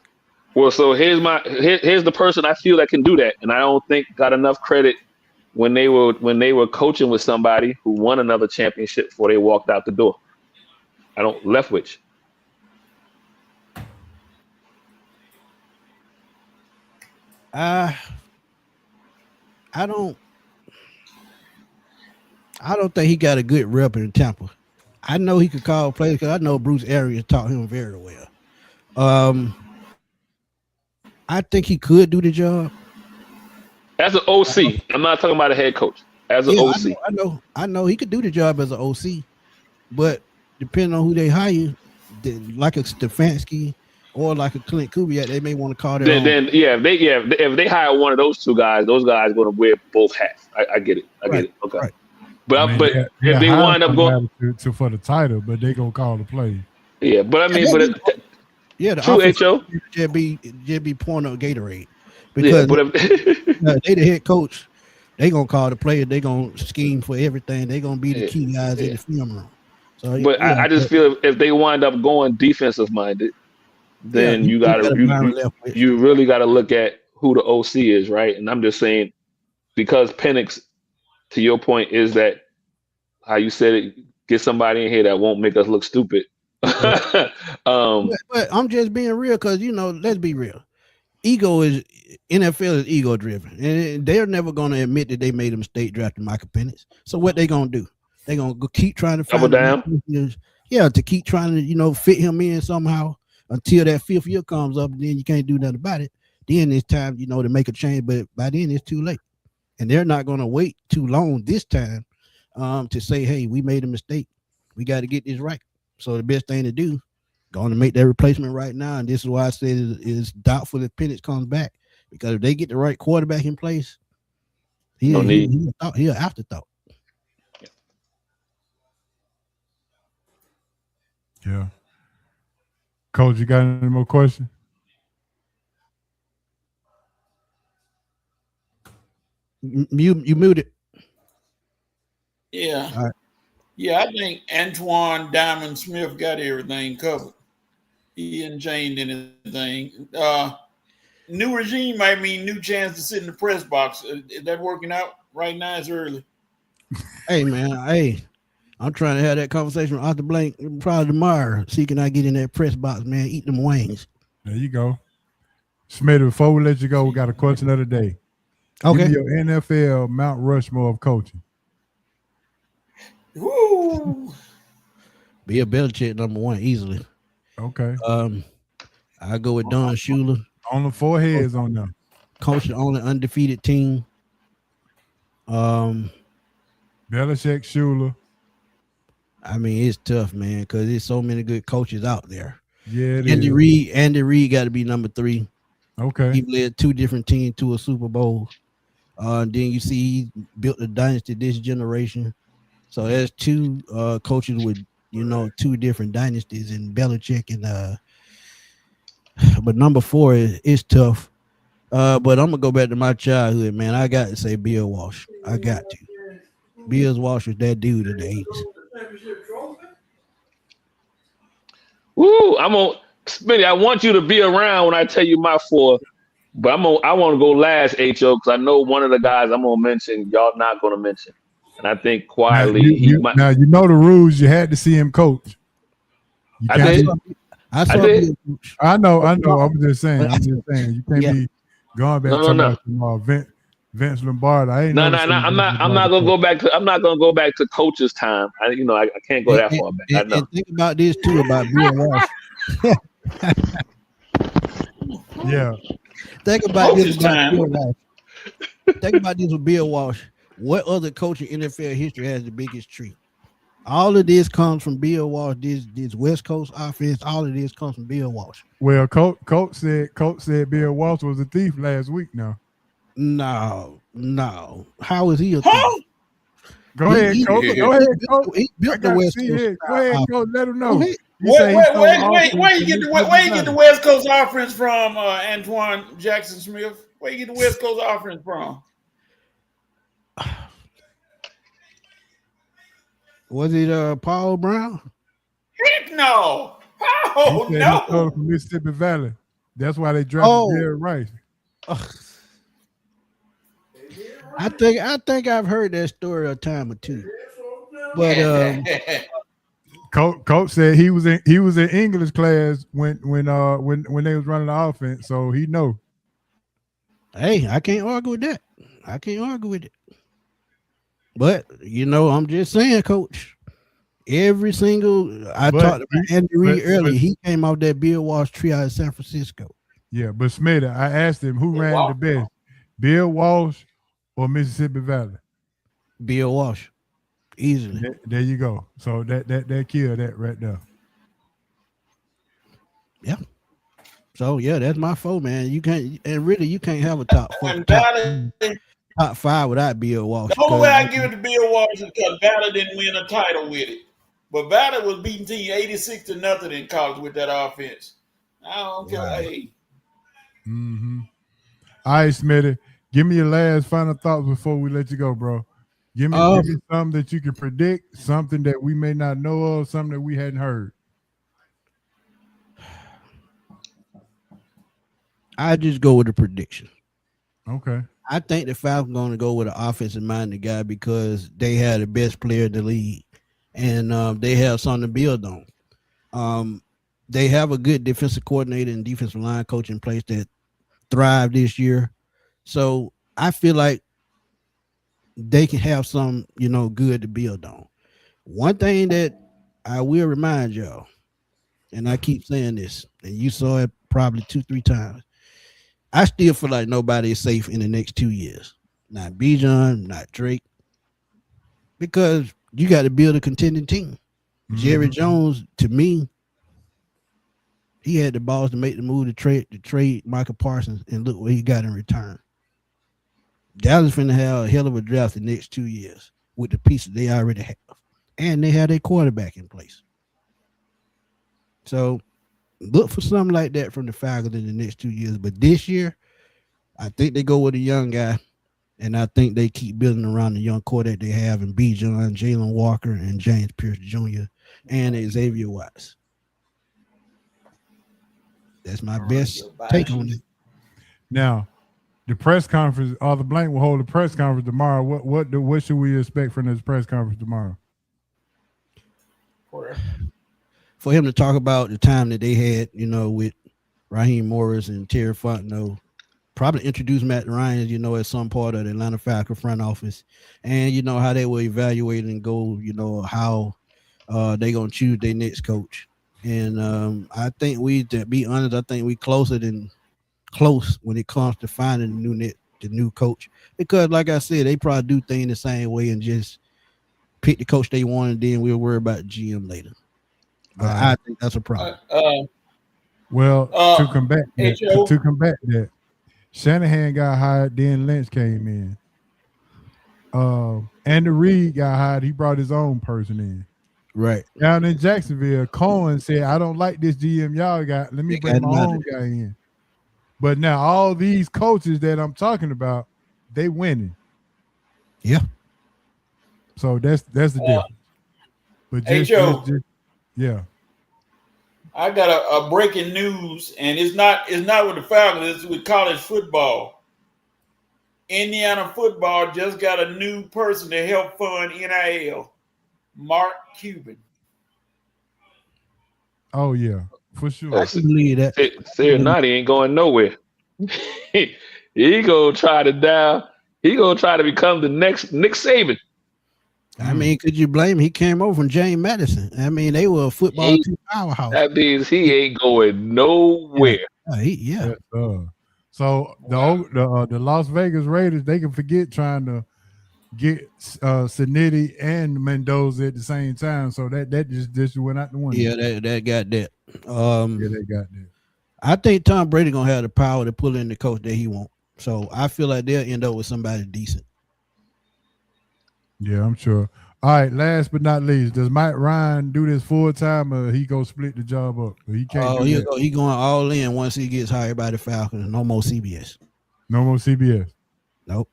Well, so here's the person I feel that can do that, and I don't think got enough credit when they were coaching with somebody who won another championship before they walked out the door. Leftwich. I don't think he got a good rep in Tampa. I know he could call plays because I know Bruce Arians taught him very well. I think he could do the job. As an OC, I'm not talking about a head coach. As an OC. I know he could do the job as an OC, but depending on who they hire, like a Stefanski or like a Clint Kubiak, they may want to call their own. If they hire one of those two guys, those guys are going to wear both hats. I get it. I get it. Okay. Right. But if they wind up going for the title, but they gonna call the play. Yeah, but I mean, the true HO JB point of Gatorade because they the head coach. They gonna call the player. They gonna scheme for everything. They gonna be the key guys in the film room. So, I just feel if they wind up going defensive minded, then you really gotta look at who the OC is, right? And I'm just saying because Penix, to your point, is that how you said it, get somebody in here that won't make us look stupid. But I'm just being real because, let's be real. NFL is ego driven, and they're never going to admit that they made a mistake drafting Michael Penix. So what they going to do? They're going to keep trying to double down. To keep trying to, fit him in somehow until that fifth year comes up, and then you can't do nothing about it. Then it's time, to make a change, but by then it's too late. And they're not going to wait too long this time to say, hey, we made a mistake. We got to get this right. So the best thing to do, going to make that replacement right now. And this is why I said it's doubtful if Penix comes back. Because if they get the right quarterback in place, he'll afterthought. Yeah. Coach, you got any more questions? You muted. Yeah. All right. Yeah, I think Antoine Diamond Smith got everything covered. He didn't change anything. New regime might mean new chance to sit in the press box. Is that working out right now? It's early. Hey, man. Hey, I'm trying to have that conversation with Arthur Blank probably tomorrow. See, can I get in that press box, man? Eat them wings. There you go. Smitty, before we let you go, we got a question of the day. Okay. Give me your NFL Mount Rushmore of coaching. Woo! Bill Belichick, number one, easily. Okay. I go with Don Shula. On the four heads on them. Coach the only undefeated team. Belichick, Shula. I mean, it's tough, man, because there's so many good coaches out there. Yeah, Andy Reid got to be number 3. Okay. He led 2 different teams to a Super Bowl. Then you see he built a dynasty this generation. So there's 2 coaches with, 2 different dynasties in Belichick and but number 4 is tough. But I'm gonna go back to my childhood, man. I got to say Bill Walsh. I got to. Bill Walsh was that dude in the 80s. Woo! Smitty, I want you to be around when I tell you my 4, but I want to go last, HO, because I know one of the guys I'm gonna mention, y'all not gonna mention. And I think quietly now you know the rules. You had to see him coach. I did. I know. I'm just saying. You can't be going back to Vince Lombardi. I'm not gonna go back to coach's time. I can't go that far back. I know. And think about this too about Bill Walsh. Yeah. Think about this about Bill Walsh. Think about this with Bill Walsh. What other coach in NFL history has the biggest tree? All of this comes from Bill Walsh. This West Coast offense, all of this comes from Bill Walsh. Well, Coach said Bill Walsh was a thief last week. Now, no. How is he a thief? Huh? Go ahead, Coach. He built the West Coast. Go ahead, Coach. Let him know. Where you get the West Coast offense from, Antoine Jackson Smith? Where you get the West Coast offense from? Was it Paul Brown? Heck no. Oh no. From Mississippi Valley. That's why they drafted Jerry Rice. I think I've heard that story a time or two. But Coach said he was in English class when they was running the offense, so he know. Hey, I can't argue with that. I can't argue with it. But I'm just saying, Coach. Every single I talked about Andy Reid earlier. He came off that Bill Walsh tree out of San Francisco. Yeah, but Smitty, I asked him who ran the best, Bill Walsh or Mississippi Valley. Bill Walsh, easily. There you go. So that killed that right there. Yeah. So yeah, that's my four, man. You can't have a top five without Bill Walsh. The only way I give it to Bill Walsh is because Ballard didn't win a title with it. But Ballard was beating team 86-0 in college with that offense. I don't care. Right. Hey. Mm-hmm. All right, Smitty. Give me your last final thoughts before we let you go, bro. Give me something that you can predict, something that we may not know of, something that we hadn't heard. I just go with the prediction. Okay. I think the Falcons going to go with an offensive-minded guy because they have the best player in the league, and they have something to build on. They have a good defensive coordinator and defensive line coach in place that thrived this year. So I feel like they can have some, good to build on. One thing that I will remind y'all, and I keep saying this, and you saw it probably 2-3 times, I still feel like nobody is safe in the next 2 years. Not Bijan, not Drake, because you got to build a contending team. Mm-hmm. Jerry Jones, to me, he had the balls to make the move to trade Michael Parsons, and look what he got in return. Dallas finna have a hell of a draft the next 2 years with the pieces they already have, and they have their quarterback in place. So look for something like that from the Falcons in the next 2 years. But this year, I think they go with a young guy, and I think they keep building around the young core that they have in Bijan, Jalen Walker, and James Pierce Jr., and Xavier Watts. That's my best take on it. Now, the press conference, the Blank will hold a press conference tomorrow. What should we expect from this press conference tomorrow? For him to talk about the time that they had, with Raheem Morris and Terry Fontenot, probably introduce Matt Ryan, as some part of the Atlanta Falcons front office, and how they will evaluate and go, how they gonna choose their next coach. And I think to be honest, I think we close when it comes to finding the new coach, because like I said, they probably do things the same way and just pick the coach they want, and then we'll worry about GM later. But I think that's a problem. To combat that, Shanahan got hired, then Lynch came in. Andy Reid got hired. He brought his own person in. Right. Down in Jacksonville, Cohen said, I don't like this GM y'all got. Let me bring my own guy in. But now all these coaches that I'm talking about, they winning. Yeah. So that's the difference. But yeah. I got a breaking news, and it's not with the Falcons, it's with college football. Indiana football just got a new person to help fund NIL, Mark Cuban. Oh yeah, for sure. I can believe that. Sirianni ain't going nowhere. He gonna try to become the next Nick Saban. I mean, could you blame him? He came over from James Madison. I mean, they were a football team powerhouse. That means he ain't going nowhere. Yeah. So the Las Vegas Raiders, they can forget trying to get Sinetti and Mendoza at the same time. So that just went out the window. Yeah, that got that. They got that. I think Tom Brady gonna have the power to pull in the coach that he wants. So I feel like they'll end up with somebody decent. Yeah, I'm sure. All right, last but not least, does Mike Ryan do this full time, or he go split the job up? He can't. He going all in once he gets hired by the Falcons. No more CBS. No more CBS. Nope.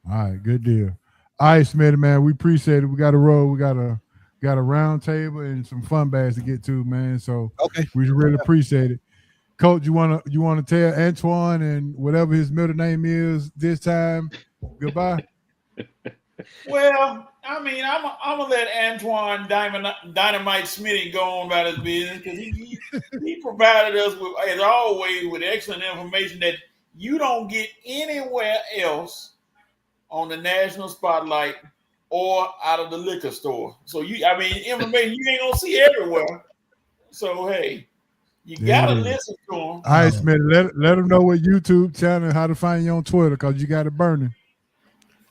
All right, good deal. All right, Smitty, man, we appreciate it. We got a roll. We got a round table and some fun bags to get to, man. So okay, we really appreciate it. Coach, you wanna tell Antoine and whatever his middle name is this time? Goodbye. Well, I mean, I'm gonna let Antoine Dynamite Smitty go on about his business because he provided us with, as always, with excellent information that you don't get anywhere else on the national spotlight or out of the liquor store. So information you ain't gonna see everywhere. So hey, you gotta listen to them. All right, Smith, let them know what YouTube channel and how to find you on Twitter because you got it burning.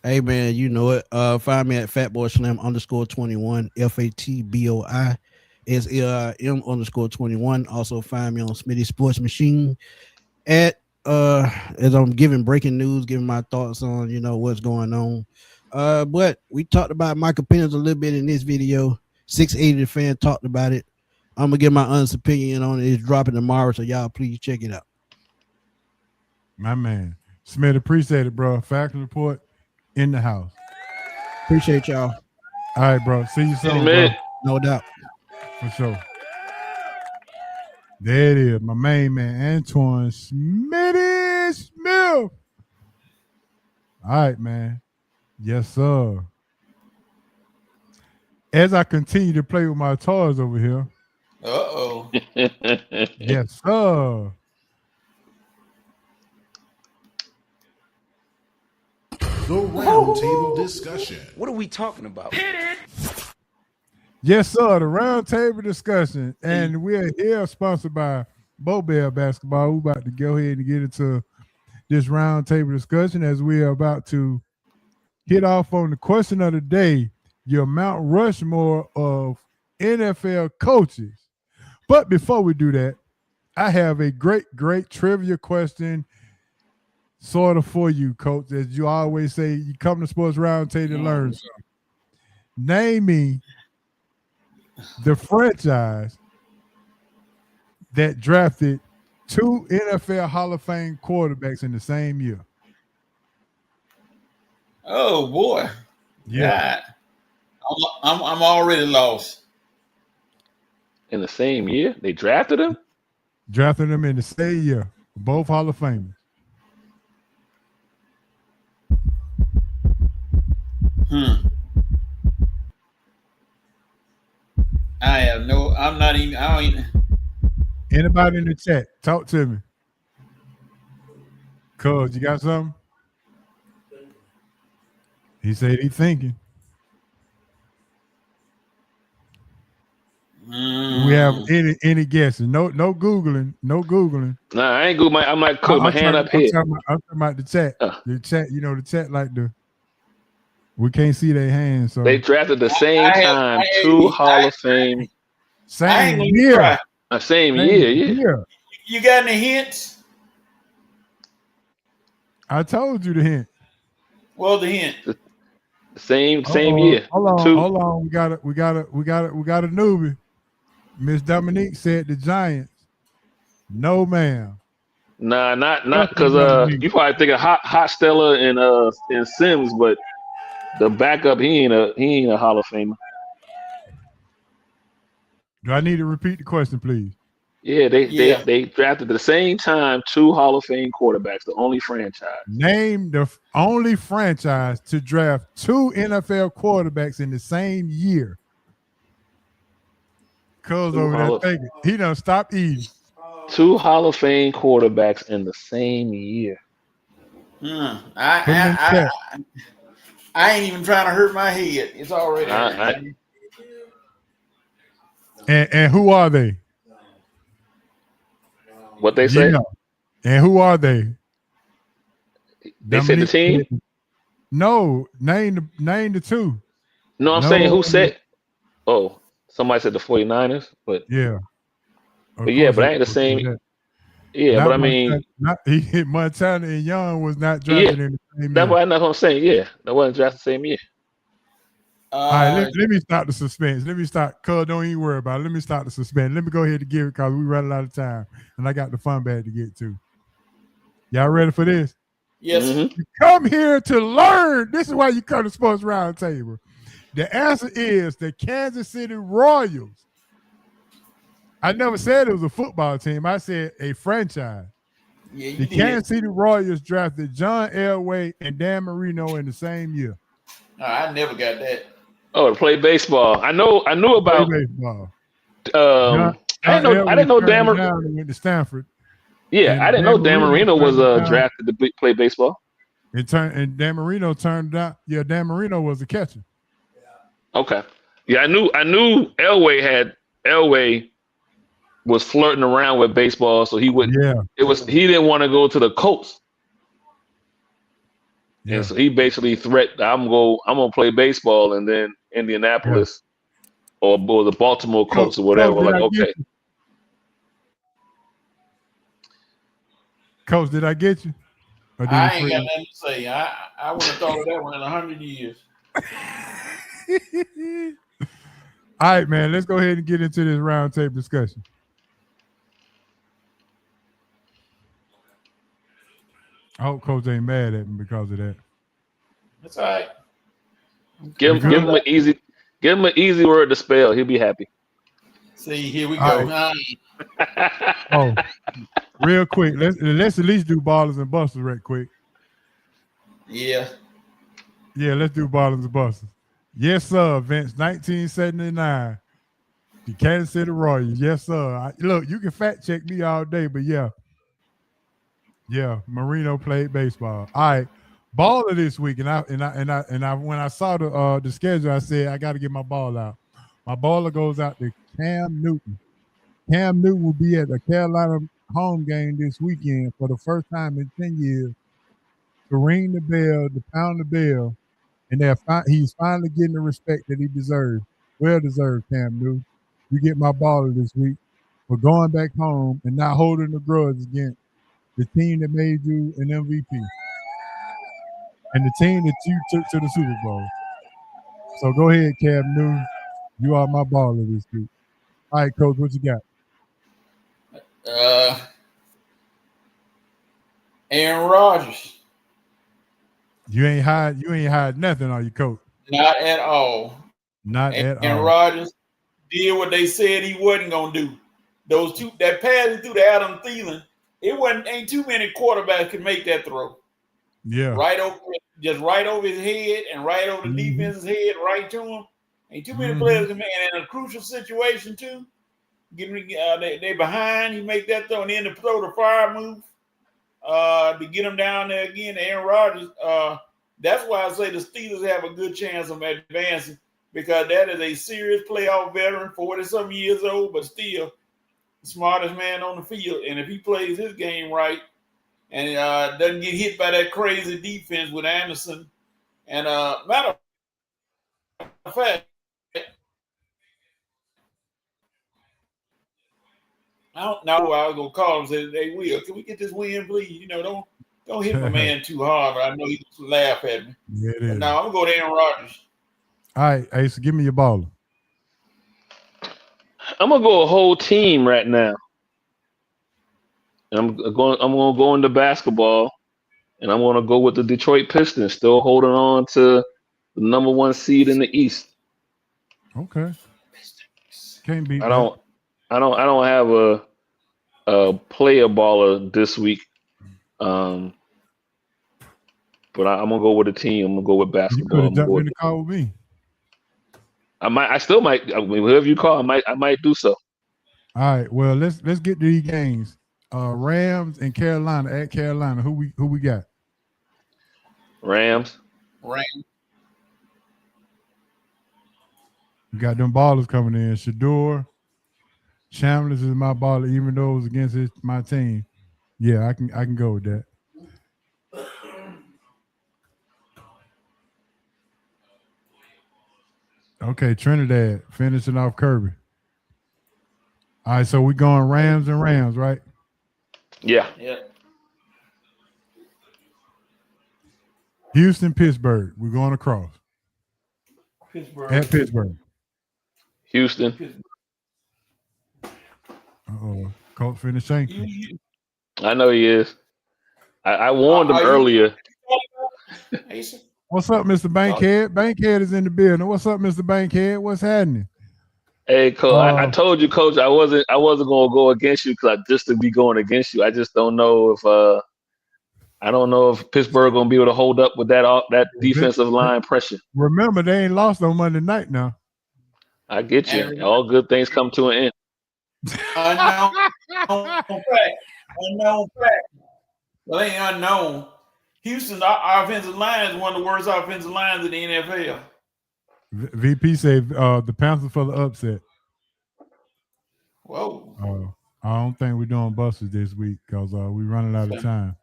Hey man, you know it. Find me at Fatboy Slam_21, FATBOI SLM_21. Also find me on Smitty Sports Machine at as I'm giving breaking news, giving my thoughts on what's going on. But we talked about Michael Penix a little bit in this video. 680 the fan talked about it. I'm gonna give my honest opinion on it. It's dropping tomorrow, so y'all please check it out. My man, Smith, appreciate it, bro. Fact report in the house. Appreciate y'all. All right, bro. See you soon, bro. No doubt. For sure. There it is, my main man, Antoine Smitty Smith. All right, man. Yes, sir. As I continue to play with my toys over here. Uh-oh. Yes, sir. The roundtable discussion. What are we talking about? Yes, sir. The roundtable discussion. And we're here sponsored by Bo Bell Basketball. We're about to go ahead and get into this roundtable discussion as we are about to hit off on the question of the day, your Mount Rushmore of NFL coaches. But before we do that, I have a great trivia question sort of for you, Coach. As you always say, you come to Sports Roundtable to learn something. Name me the franchise that drafted 2 NFL Hall of Fame quarterbacks in the same year. Oh boy. Yeah. God. I'm already lost. In the same year? They drafted him? Drafted them in the same year. Both Hall of Famers. I'm not even, I don't even. Anybody in the chat, talk to me. Cuz, you got something? He said he thinking. We have any guesses? No Googling. No Googling. Nah, I ain't Google. I'm like, put my hand up here. I'm talking about the chat. The chat, the chat like we can't see their hands. So they drafted the same time 2 Hall of Fame. Same year. Same year, yeah. You got any hints? I told you the hint. Well, the hint. The same year. Hold on. We got a newbie. Miss Dominique said the Giants. No, ma'am. Nah, not because you probably think of Hot Stella and Sims, but the backup he ain't a Hall of Famer. Do I need to repeat the question, please? Yeah, they drafted at the same time 2 Hall of Fame quarterbacks, the only franchise. Name the only franchise to draft 2 NFL quarterbacks in the same year. Cuz over there thinking. He done stopped eating. 2 Hall of Fame quarterbacks in the same year. I ain't even trying to hurt my head. It's already. And who are they? What they say? And who are they? They said the team? No, name the 2. No, I'm saying who said. Oh, somebody said the 49ers, but yeah. But I ain't the same. Yeah, but I mean, Montana and Young was not drafted in the same year. That's why I'm not gonna say. Yeah, that wasn't drafted the same year. All right, let me start the suspense. Let me start. Cuz don't even worry about it. Let me start the suspense. Let me go ahead and give it because we run out of time, and I got the fun bag to get to. Y'all ready for this? Yes. Mm-hmm. You come here to learn. This is why you come to Sports Roundtable. The answer is the Kansas City Royals. I never said it was a football team. I said a franchise. Yeah, the Kansas City Royals drafted John Elway and Dan Marino in the same year. No, I never got that. Oh, to play baseball. I knew about. baseball. I didn't know Dan. Went to Stanford. Yeah, I didn't know Dan Marino was drafted to play baseball. And Dan Marino turned out. Yeah, Dan Marino was the catcher. Okay. Yeah, I knew Elway was flirting around with baseball, so he wouldn't. Yeah. He didn't want to go to the Colts. Yeah. And so he basically threatened, I'm gonna play baseball, and then Indianapolis or the Baltimore Colts or whatever. Like, okay. Coach, did I get you? I ain't got nothing to say. I wouldn't have thought of that one in 100 years. All right, man. Let's go ahead and get into this roundtable discussion. I hope Coach ain't mad at me because of that. That's all right. Give him an easy word to spell. He'll be happy. See, here we go. Right. Real quick. Let's at least do ballers and busters right quick. Yeah. Yeah, let's do ballers and busters. Yes, sir. Vince, 1979. The Kansas City Royals. Yes, sir. Look, you can fact check me all day, but yeah. Yeah, Marino played baseball. All right, baller this week, and I when I saw the schedule, I said I got to get my ball out. My baller goes out to Cam Newton. Cam Newton will be at the Carolina home game this weekend for the first time in 10 years to ring the bell, to pound the bell, and he's finally getting the respect that he deserves. Well deserved, Cam Newton. You get my baller this week for going back home and not holding the grudge against the team that made you an MVP and the team that you took to the Super Bowl. So go ahead, Cam Newton. You are my baller this week. All right, Coach, what you got? Aaron Rodgers. You ain't hide nothing on you, Coach. Not at all. Aaron Rodgers did what they said he wasn't gonna do. That pass through to Adam Thielen. Ain't too many quarterbacks can make that throw. Yeah. Right over his head and right over the defense's head, right to him. Ain't too many players can make it in a crucial situation too. They behind, he make that throw, and then to throw the fire move to get them down there again. Aaron Rodgers. That's why I say the Steelers have a good chance of advancing, because that is a serious playoff veteran, 40-some years old, but still smartest man on the field. And if he plays his game right and doesn't get hit by that crazy defense with Anderson, and matter of fact, I don't know who I was gonna call him and say, "Hey, Will, can we get this win, please? You know, don't hit my man too hard." But I know he laugh at me. Yeah, it is. Now I'm gonna go to Aaron Rodgers. All right, Ace, give me your baller. I'm gonna go a whole team right now. And I'm gonna go into basketball, and I'm gonna go with the Detroit Pistons, still holding on to the number 1 seed in the East. Okay. Can't beat. I don't have a player baller this week. But I'm gonna go with a team. I'm gonna go with basketball. You could have jumped in the car with me. I still might. Whoever you call, I might do so. All right. Well, let's get to these games. Rams and Carolina at Carolina. Who we got? Rams. We got them ballers coming in. Shador, Chambliss is my baller, even though it was against my team. Yeah, I can go with that. Okay, Trinidad finishing off Kirby. All right, so we're going Rams and Rams, right? Yeah. Houston, Pittsburgh. We're going across. At Pittsburgh. Houston. Uh-oh. Colt finished shanking. I know he is. I warned him earlier. What's up, Mr. Bankhead? Bankhead is in the building. What's up, Mr. Bankhead? What's happening? Hey, Coach. I told you, Coach, I wasn't gonna go against you just to be going against you. I just don't know I don't know if Pittsburgh gonna be able to hold up with that defensive line pressure. Remember, they ain't lost on Monday night now. I get you. All good things come to an end. Unknown fact. Well, ain't unknown. Houston's offensive line is one of the worst offensive lines in the NFL. VP said the Panthers for the upset. Whoa. I don't think we're doing busters this week because we're running out of time.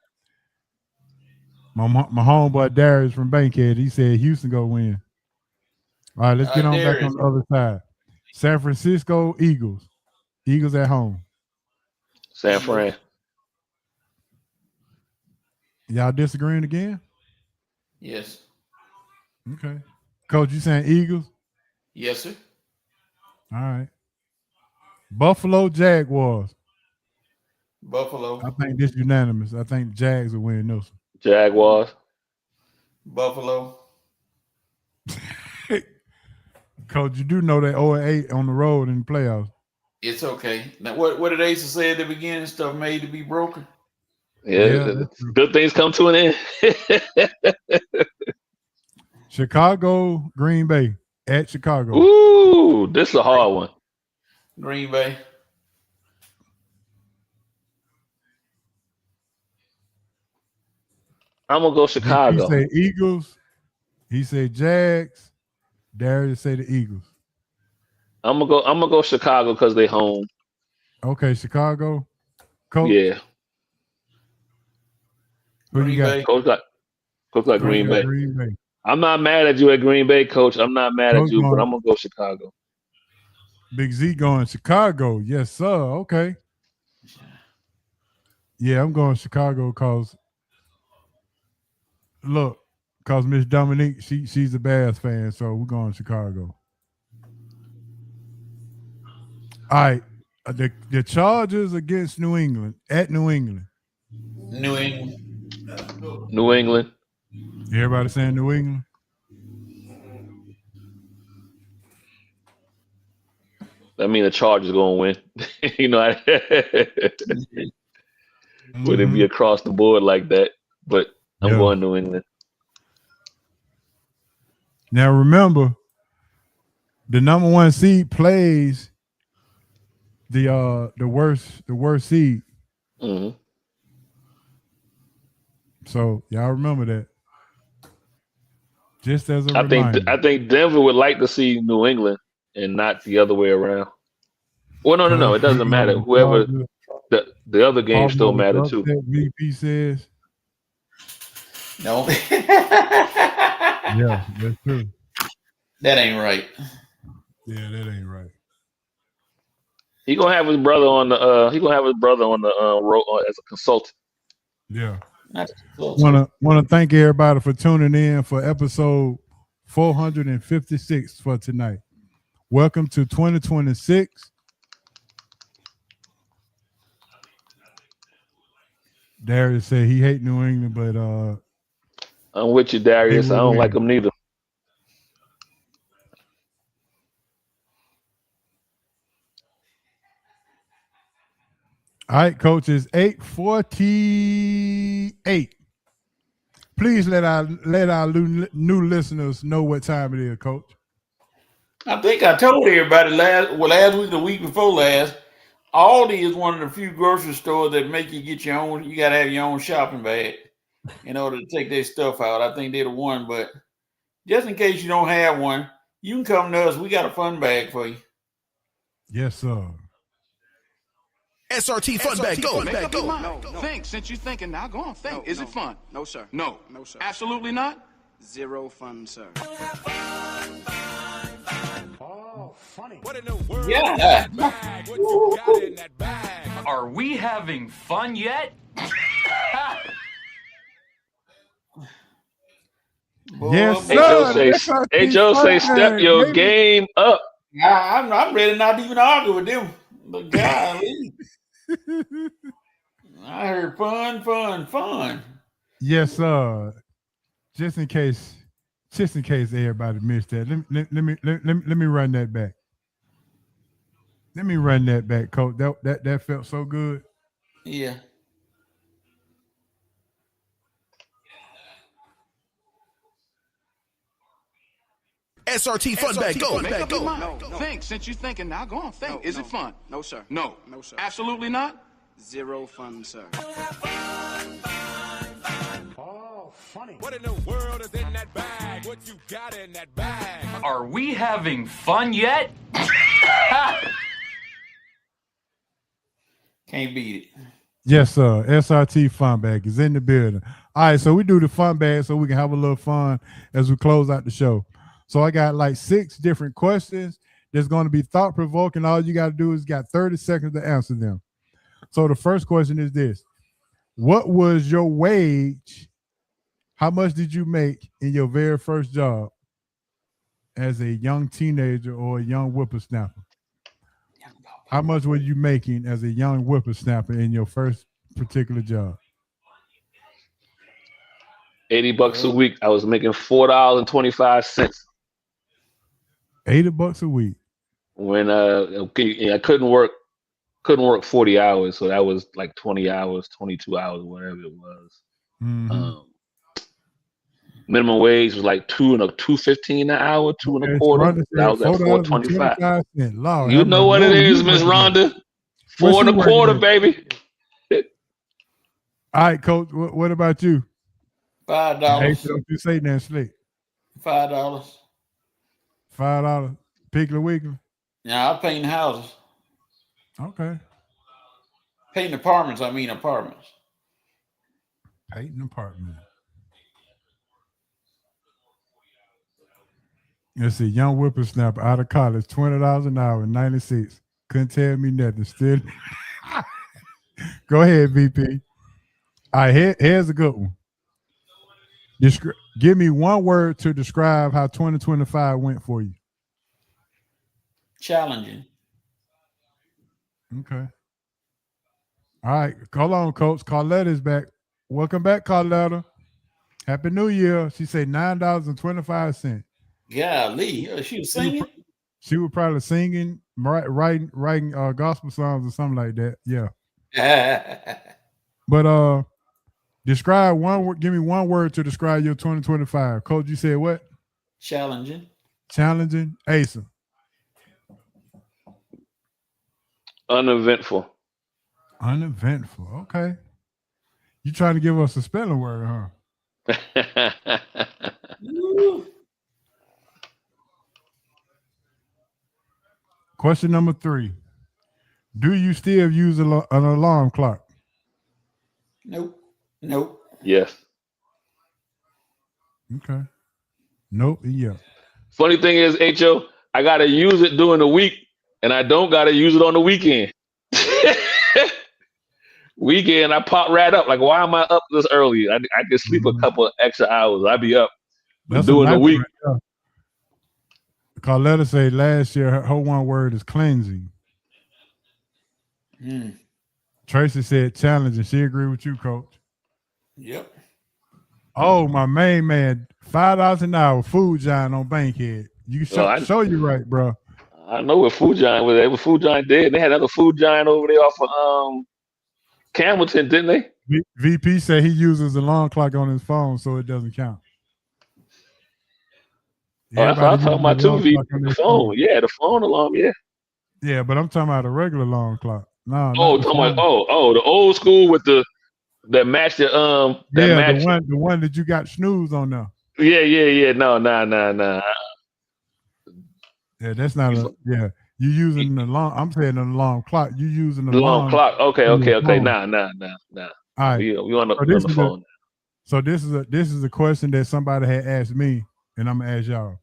My homeboy Darius from Bankhead, he said Houston go win. All right, let's get on back on the other side. San Francisco Eagles. Eagles at home. San Fran. Y'all disagreeing again? Yes. Okay. Coach, you saying Eagles? Yes, sir. All right. Buffalo Jaguars. Buffalo. I think this unanimous. I think Jags will win this one. Jaguars. Buffalo. Coach, you do know they 0-8 on the road in the playoffs. It's okay. Now, what did Asa say at the beginning? Stuff made to be broken. Yeah, good things come to an end. Chicago, Green Bay at Chicago. Ooh, this is a hard one. Green Bay. I'm gonna go Chicago. He say Eagles. He say Jags. Darius say the Eagles. I'm gonna go Chicago because they home. Okay, Chicago. Coach. Yeah. Who you got? Coach got Green Bay. Green Bay. I'm not mad at you at Green Bay, Coach. I'm not mad at you, but I'm gonna go Chicago. Big Z going Chicago. Yes, sir. Okay. Yeah, I'm going Chicago because Miss Dominique, she's a Bears fan, so we're going Chicago. All right. The Chargers against New England at New England. New England. New England. Everybody saying New England? That means the Chargers gonna win. You know, wouldn't be across the board like that, but I'm going New England. Now remember, the number one seed plays the worst seed. Mm-hmm. So y'all remember that. Just as a reminder. I think Denver would like to see New England and not the other way around. Well, no, it doesn't matter. Whoever the other games still matter too. VP says. No. Yeah, that's true. That ain't right. Yeah, that ain't right. He gonna have his brother on the road as a consultant. Yeah. Want to thank everybody for tuning in for episode 456 for tonight. Welcome to 2026. Darius said he hate New England, but I'm with you, Darius. I don't like them neither. All right, Coach, it's 8:48. Please let our new listeners know what time it is, Coach. I think I told everybody last week, the week before last, Aldi is one of the few grocery stores that make you get your own. You gotta have your own shopping bag in order to take their stuff out. I think they're the one, but just in case you don't have one, you can come to us. We got a fun bag for you. Yes, sir. SRT fun bag, go. No. Think. Since you're thinking now, go on, think. Is it fun? No, sir. No, sir. Absolutely not? Zero fun, sir. Oh, funny. What in the world? Yeah. Bag? What you got in that bag? Are we having fun yet? Yes, sir. Hey, Joe say, step your game up. I'm ready not to even argue with them. But golly. I heard fun. Yes, sir. Just in case everybody missed that, let me run that back. Let me run that back, Coach. That felt so good. Yeah. SRT Fun Bag, go. Make up your mind. No. Think. Since you're thinking, now go on. Think. Is it fun? No, sir. No. No, sir. Absolutely not? Zero fun, sir. Oh, funny. What in the world is in that bag? What you got in that bag? Are we having fun yet? Can't beat it. Yes, sir. SRT Fun Bag is in the building. All right, so we do the fun bag so we can have a little fun as we close out the show. So I got like 6 different questions that's going to be thought-provoking. All you got to do is got 30 seconds to answer them. So the first question is this. What was your wage? How much did you make in your very first job as a young teenager or a young whippersnapper? How much were you making as a young whippersnapper in your first particular job? $80 a week. I was making $4.25. $80 a week. When I couldn't work 40 hours, so that was like 20 hours, 22 hours, whatever it was. Mm-hmm. Minimum wage was like $2.15 an hour, $2.25. That was at $4.25. You know what it is, Miss Rhonda? $4.25, baby. All right, Coach. What about you? $5. Hey, don't you say that slick? $5. $5. Piggly Wiggly. Yeah, I paint houses. Okay. Painting apartments. Apartments. Painting apartment. Let's see, young whippersnapper out of college, $20 an hour, 96. Couldn't tell me nothing. Still. Go ahead, VP. All right, here's a good one. Give me one word to describe how 2025 went for you. Challenging. Okay. All right, hold on, Coach. Carletta's back. Welcome back, Carletta. Happy New Year. She said $9.25. Golly, she was singing? She was probably singing, writing gospel songs or something like that. Yeah. But describe one word. Give me one word to describe your 2025. Coach, you said what? Challenging. Challenging. Asa. Uneventful. Uneventful. Okay. You trying to give us a spelling word, huh? Question number 3. Do you still use an alarm clock? Nope. Yes. Okay. Nope. Yeah. Funny thing is, H.O., I got to use it during the week, and I don't got to use it on the weekend. Weekend, I pop right up. Like, why am I up this early? I can sleep a couple of extra hours. I be up. That's doing the week. Right. Carletta say last year her one word is cleansing. Tracy said challenging. She agreed with you, Coach. Yep. Oh, my main man, $5 an hour, food giant on Bankhead. You show you right, bro. I know what food giant was. They were food giant did. They had another food giant over there off of Campbellton, didn't they? VP said he uses alarm clock on his phone, so it doesn't count. Oh, that's what I'm talking about too. The phone, yeah, the phone alarm, yeah. Yeah, but I'm talking about a regular alarm clock. No. Talking about the old school with that match the the one that you got snooze on now. Yeah. No, nah. Yeah, that's not you using an alarm. I'm saying an alarm clock. You using an alarm clock. Okay. Nah. All right. We on the phone. So this is a question that somebody had asked me, and I'm gonna ask y'all.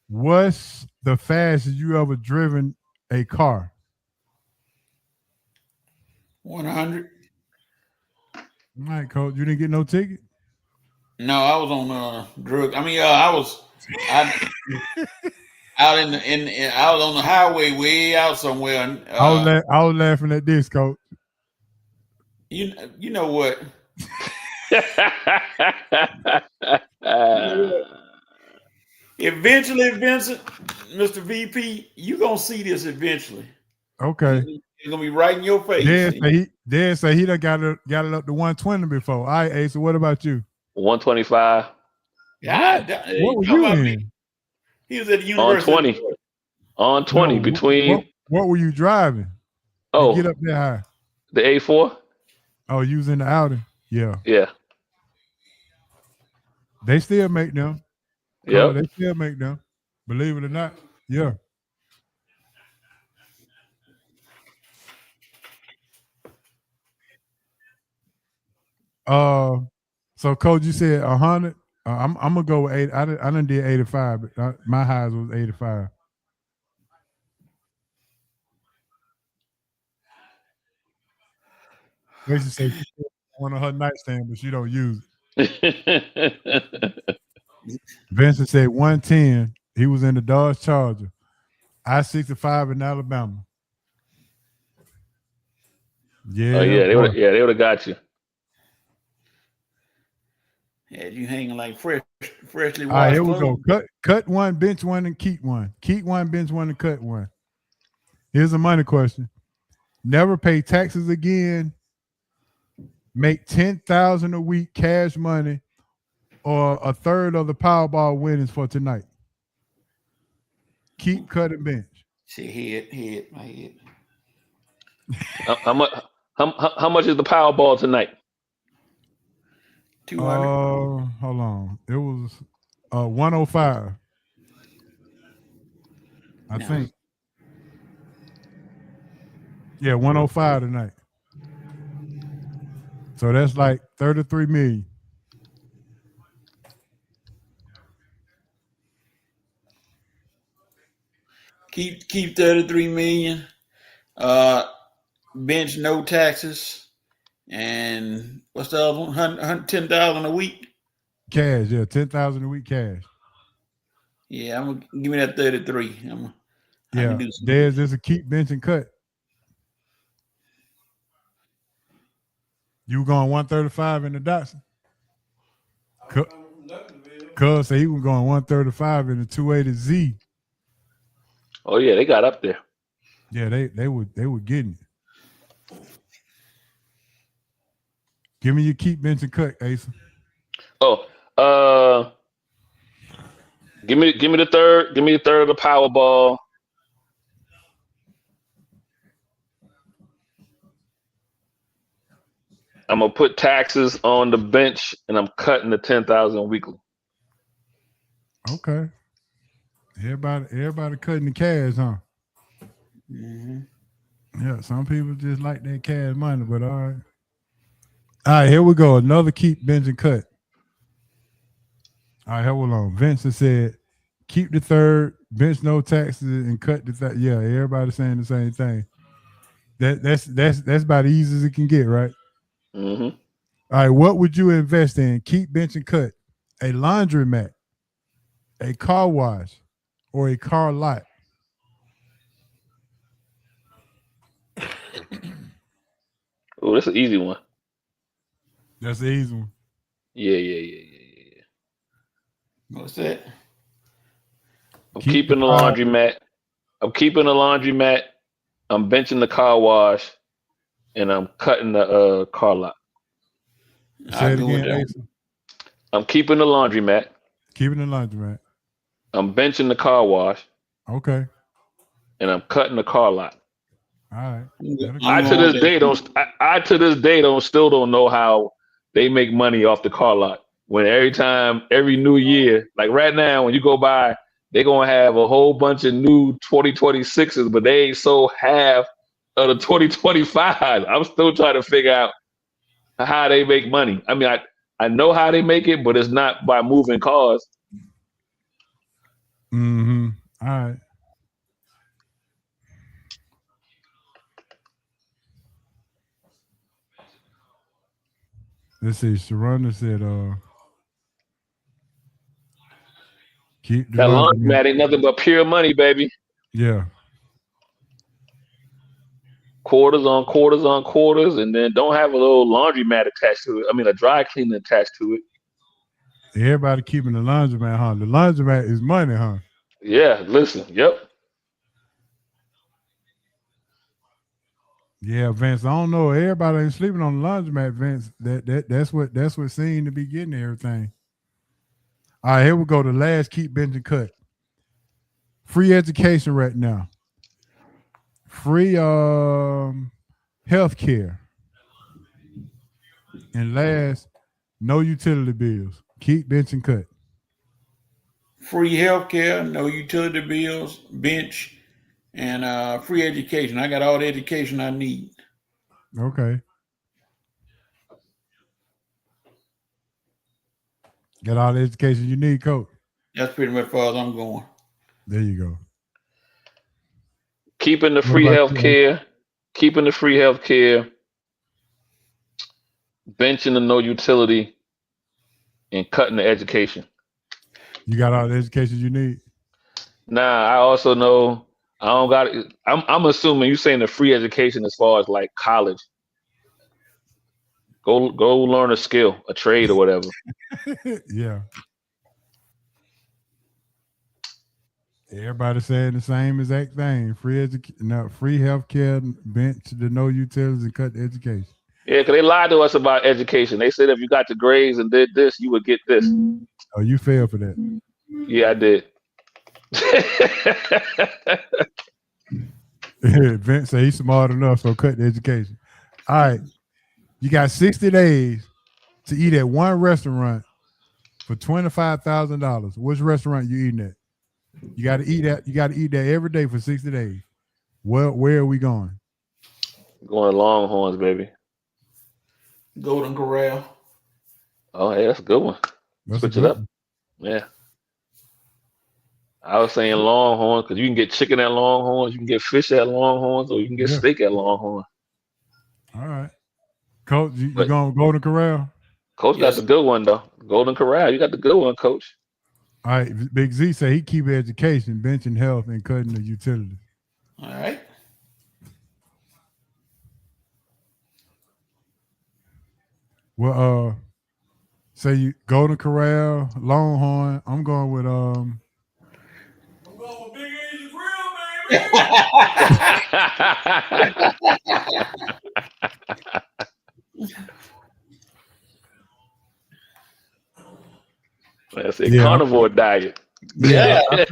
What's the fastest you ever driven a car? 100. All right, Coach. You didn't get no ticket? No, I was on drug. I was out I was on the highway way out somewhere. I was laughing at this, Coach. You know what? Eventually, Vincent, Mr. VP, you gonna see this eventually. Okay. It's gonna be right in your face. Dan say he done got it up to 120 before. All right, Asa, what about you? 125. God, what were you in? He was at the On University. 20. On 20 No, between. What were you driving? Oh, to get up there high. The A4. Oh, you was in the Audi. Yeah. Yeah. They still make them. Yeah. They still make them. Believe it or not. Yeah. So Coach, you said 100. I'm gonna go with 8. I done did 85, but my highs was 85. Basically, say she put one on her nightstand, but she don't use it. Vincent said 110. He was in the Dodge Charger, I-65 in Alabama. Yeah. Oh yeah, they would have got you. Had you hanging like freshly washed. All right, here we clothes. go. Cut one, bench one, and keep one. Keep one, bench one, and cut one. Here's a money question. Never pay taxes again. Make $10,000 a week cash money, or a third of the Powerball winnings for tonight. Keep, cut, and bench. Shit, my head. How much is the Powerball tonight? 200. Hold on. It was 105. I think. Yeah, 105 tonight. So that's like 33 million. Keep 33 million. Bench no taxes. And what's the other one? 10,000 a week. Cash, yeah, 10,000 a week cash. Yeah, I'm gonna give me that 33. Yeah, there's just a keep, bench, and cut. You going 135 in the Datsun? Cuz say he was going 135 in the 280Z. Oh yeah, they got up there. Yeah, they were getting it. Give me your keep, bench, and cut, Asa. Oh, give me the third. Give me the third of the Powerball. I'm gonna put taxes on the bench, and I'm cutting the 10,000 weekly. Okay. Everybody cutting the cash, huh? Mm-hmm. Yeah, some people just like that cash money, but all right. All right, here we go. Another keep, bench, and cut. All right, hold on. Vincent said, keep the third, bench no taxes, and cut the third. Yeah, everybody saying the same thing. That's about as easy as it can get, right? Mm-hmm. All right, what would you invest in? Keep, bench, and cut. A laundromat, a car wash, or a car lot? Oh, that's an easy one. That's the easy one. Yeah. What's that? I'm keeping the laundromat. I'm benching the car wash, and I'm cutting the car lot. Say it again, Asa. I'm keeping the laundromat. Keeping the laundromat. I'm benching the car wash. Okay. And I'm cutting the car lot. All right. I to this day still don't know how they make money off the car lot. When every new year, like right now, when you go by, they're gonna have a whole bunch of new 2026s, but they ain't sold half of the 2025. I'm still trying to figure out how they make money. I mean, I know how they make it, but it's not by moving cars. Mm-hmm. All right. Let's see. Sharonda said, keep the That laundromat ain't nothing but pure money, baby. Yeah. Quarters on quarters on quarters, and then don't have a little laundromat attached to it. I mean, a dry cleaner attached to it. Everybody keeping the laundromat, huh? The laundromat is money, huh? Yeah, listen, yep. Yeah, Vince. I don't know. Everybody ain't sleeping on the laundromat, Vince. That's what seemed to be getting everything. All right, here we go. The last keep, bench, and cut. free education right now. Free health care. And last, no utility bills. Keep, bench, and cut. Free health care, no utility bills, bench, and free education. I got all the education I need. Okay. Got all the education you need, Coach. That's pretty much as far as I'm going. There you go. Keeping the free health care, benching the no utility, and cutting the education. You got all the education you need? Nah, I also know I don't got it. I'm assuming you're saying the free education as far as like college. Go learn a skill, a trade or whatever. Yeah. Everybody saying the same exact thing. Free healthcare, bench the no utilities, and cut the education. Yeah, because they lied to us about education. They said if you got the grades and did this, you would get this. Oh, you failed for that. Yeah, I did. Vince said he's smart enough, so cut the education. All right. You got 60 days to eat at one restaurant for $25,000. Which restaurant you eating at? You got to eat that. You got to eat that every day for 60 days. Where are we going? Going Longhorns, baby. Golden Corral. Oh, hey, that's a good one. Switch it up. Yeah. I was saying Longhorns because you can get chicken at Longhorns, you can get fish at Longhorns, or you can get steak at Longhorn. All right. Coach, you going Golden Corral? Coach got the good one, though. Golden Corral. You got the good one, Coach. All right. Big Z said he keep education, benching health, and cutting the utilities. All right. Well, say you Golden Corral, Longhorn. I'm going with Big Easy Grill, baby. That's a carnivore diet. Yeah, I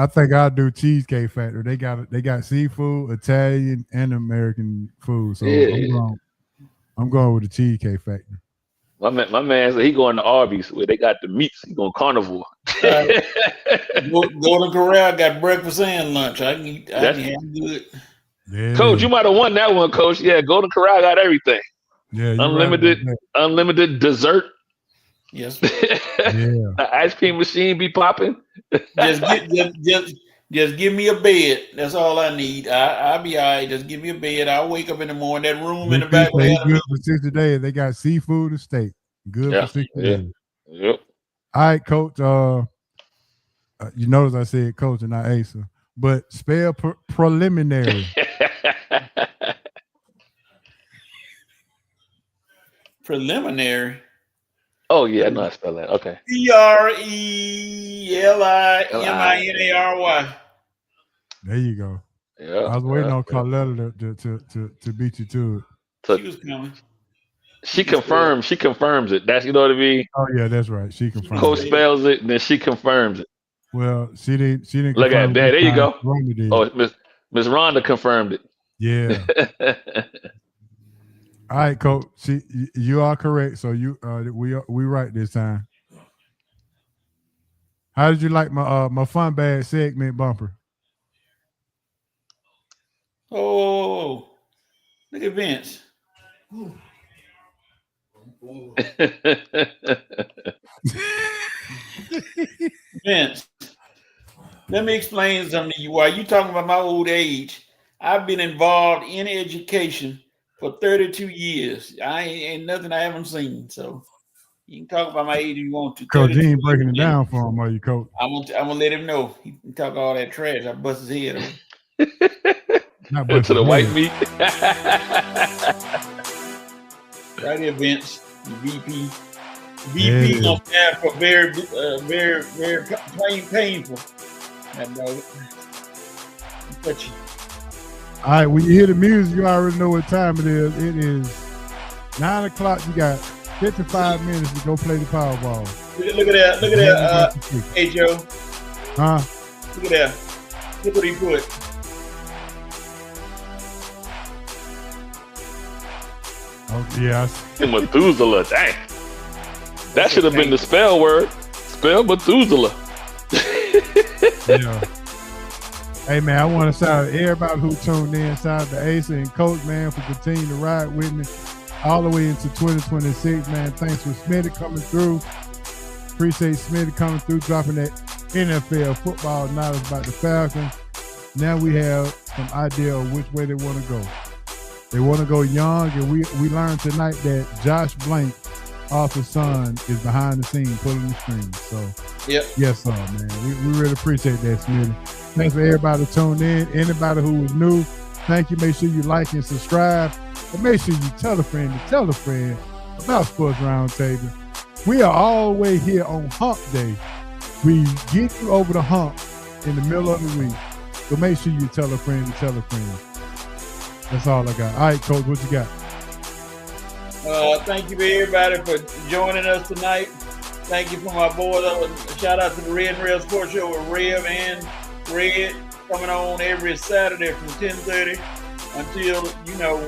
think I'll do Cheesecake Factory. They got seafood, Italian, and American food. So I'm going with the Cheesecake Factory. My man said he going to Arby's where they got the meats. He going carnivore. Golden Corral got breakfast and lunch. I can eat. I can have good. Yeah. Coach, you might have won that one, Coach. Yeah, Golden Corral got everything. Yeah, unlimited dessert. Yes. Yeah. The ice cream machine be popping. Just give me a bed. That's all I need. I'll be all right. Just give me a bed. I'll wake up in the morning. That room in the back. Good for 60 days. They got seafood and steak. Good for 60 days. Yep. All right, Coach. You notice I said Coach and not Asa, but spell preliminary. Preliminary. Oh yeah, I know how to spell that. Okay. PRELIMINARY. There you go. Yeah. I was waiting on Carletta to beat you to it. She was coming. She confirms it. That's, you know what I mean? Oh yeah, that's right. She confirms. Coach spells it, and then she confirms it. Well, she didn't. Look at that. There you go. Rhonda did. Oh, Miss Rhonda confirmed it. Yeah. All right, Coach. You are correct. So we right this time. How did you like my fun bag segment bumper? Oh, look at Vince. Vince, let me explain something to you. While you talking about my old age, I've been involved in education for 32 years. I ain't nothing I haven't seen. So you can talk about my age if you want to. Coach, you ain't breaking it down for him, are you, Coach? I'm gonna let him know. He can talk all that trash. I bust his head off. To the white meat. Right here, Vince, the VP. VP gonna stand for very, very painful. That dog. But all right, when you hear the music, you already know what time it is. It is 9 o'clock. You got 55 minutes to go play the Powerball. Look at that. Look at that. Hey, Joe. Huh? Look at that. Look what he put. Oh, yeah. Methuselah, dang. That should have been the spell word. Spell Methuselah. Yeah. Hey, man, I want to shout out everybody who tuned in. Shout out to Asa and Coach, man, for continuing to ride with me all the way into 2026, man. Thanks for Smitty coming through. Appreciate Smitty coming through, dropping that NFL football knowledge about the Falcons. Now we have some idea of which way they want to go. They want to go young, and we learned tonight that Josh Blank, Arthur's son, is behind the scenes pulling the strings. So, yep. Yes, sir, man. We really appreciate that, Smitty. Thanks for everybody tuned in. Anybody who was new, thank you. Make sure you like and subscribe. And make sure you tell a friend about Sports Roundtable. We are all the way here on Hump Day. We get you over the hump in the middle of the week. So make sure you tell a friend to tell a friend. That's all I got. All right, Coach, what you got? Thank you for everybody for joining us tonight. Thank you for my boys. Shout out to the Red and Real Sports Show with Rev and Red coming on every Saturday from 10:30 until,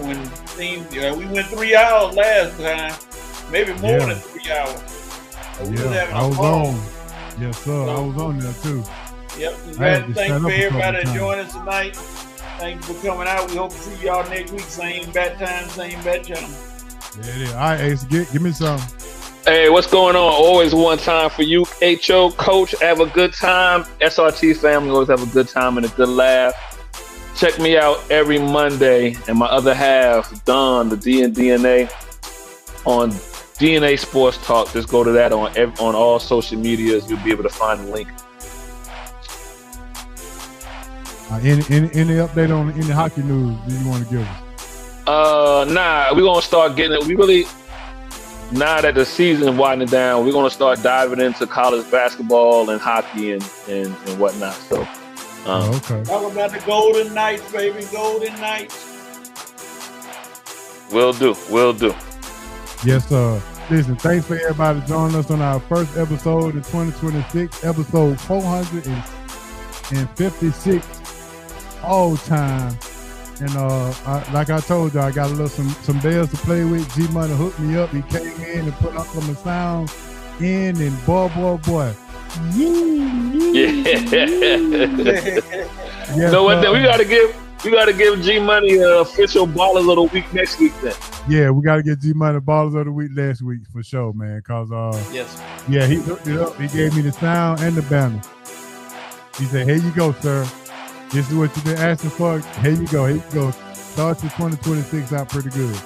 when things, we went 3 hours last time, maybe more than 3 hours. I was on. Yes, sir. I was on there too. Yep. Thank you for everybody that joined us tonight. Thank you for coming out. We hope to see y'all next week. Same bat time, same bat channel. Yeah, it is. All right, Ace, give me some. Hey, what's going on? Always one time for you, HO, Coach. Have a good time. SRT family, always have a good time and a good laugh. Check me out every Monday and my other half, Don, the DNA, on DNA Sports Talk. Just go to that on all social medias. You'll be able to find the link. Any update on any hockey news that you want to give us? Nah, we're gonna start getting it. We really, now that the season winding down, we're gonna start diving into college basketball and hockey and whatnot. So, okay. Talk about the Golden Knights, baby, Golden Knights. Will do. Yes, sir. Listen, thanks for everybody joining us on our first episode in 2026, episode 456, all time. And like I told you, I got a little some bells to play with. G Money hooked me up. He came in and put up some sound in, and boy. Yes, no, we gotta give G Money official Ballers of the Week next week then. Yeah, we gotta get G Money Ballers of the Week next week for sure, man. Cause yes. Yeah, he hooked it up. He gave me the sound and the banner. He said, "Here you go, sir. This is what you've been asking for. Here you go. Start your 2026 out pretty good."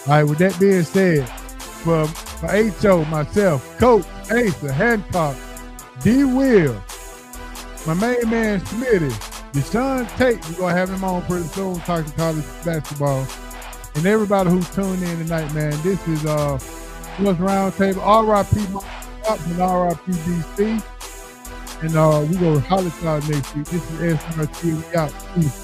All right, with that being said, for HO, myself, Coach, Asa, Hancock, D. Will, my main man, Smitty, Deshaun Tate, we're going to have him on pretty soon talking college basketball. And everybody who's tuned in tonight, man, this is Sports Roundtable, RIP Mops and RIP DC. And we go to holler y'all next week. This is SRT. We out. Peace.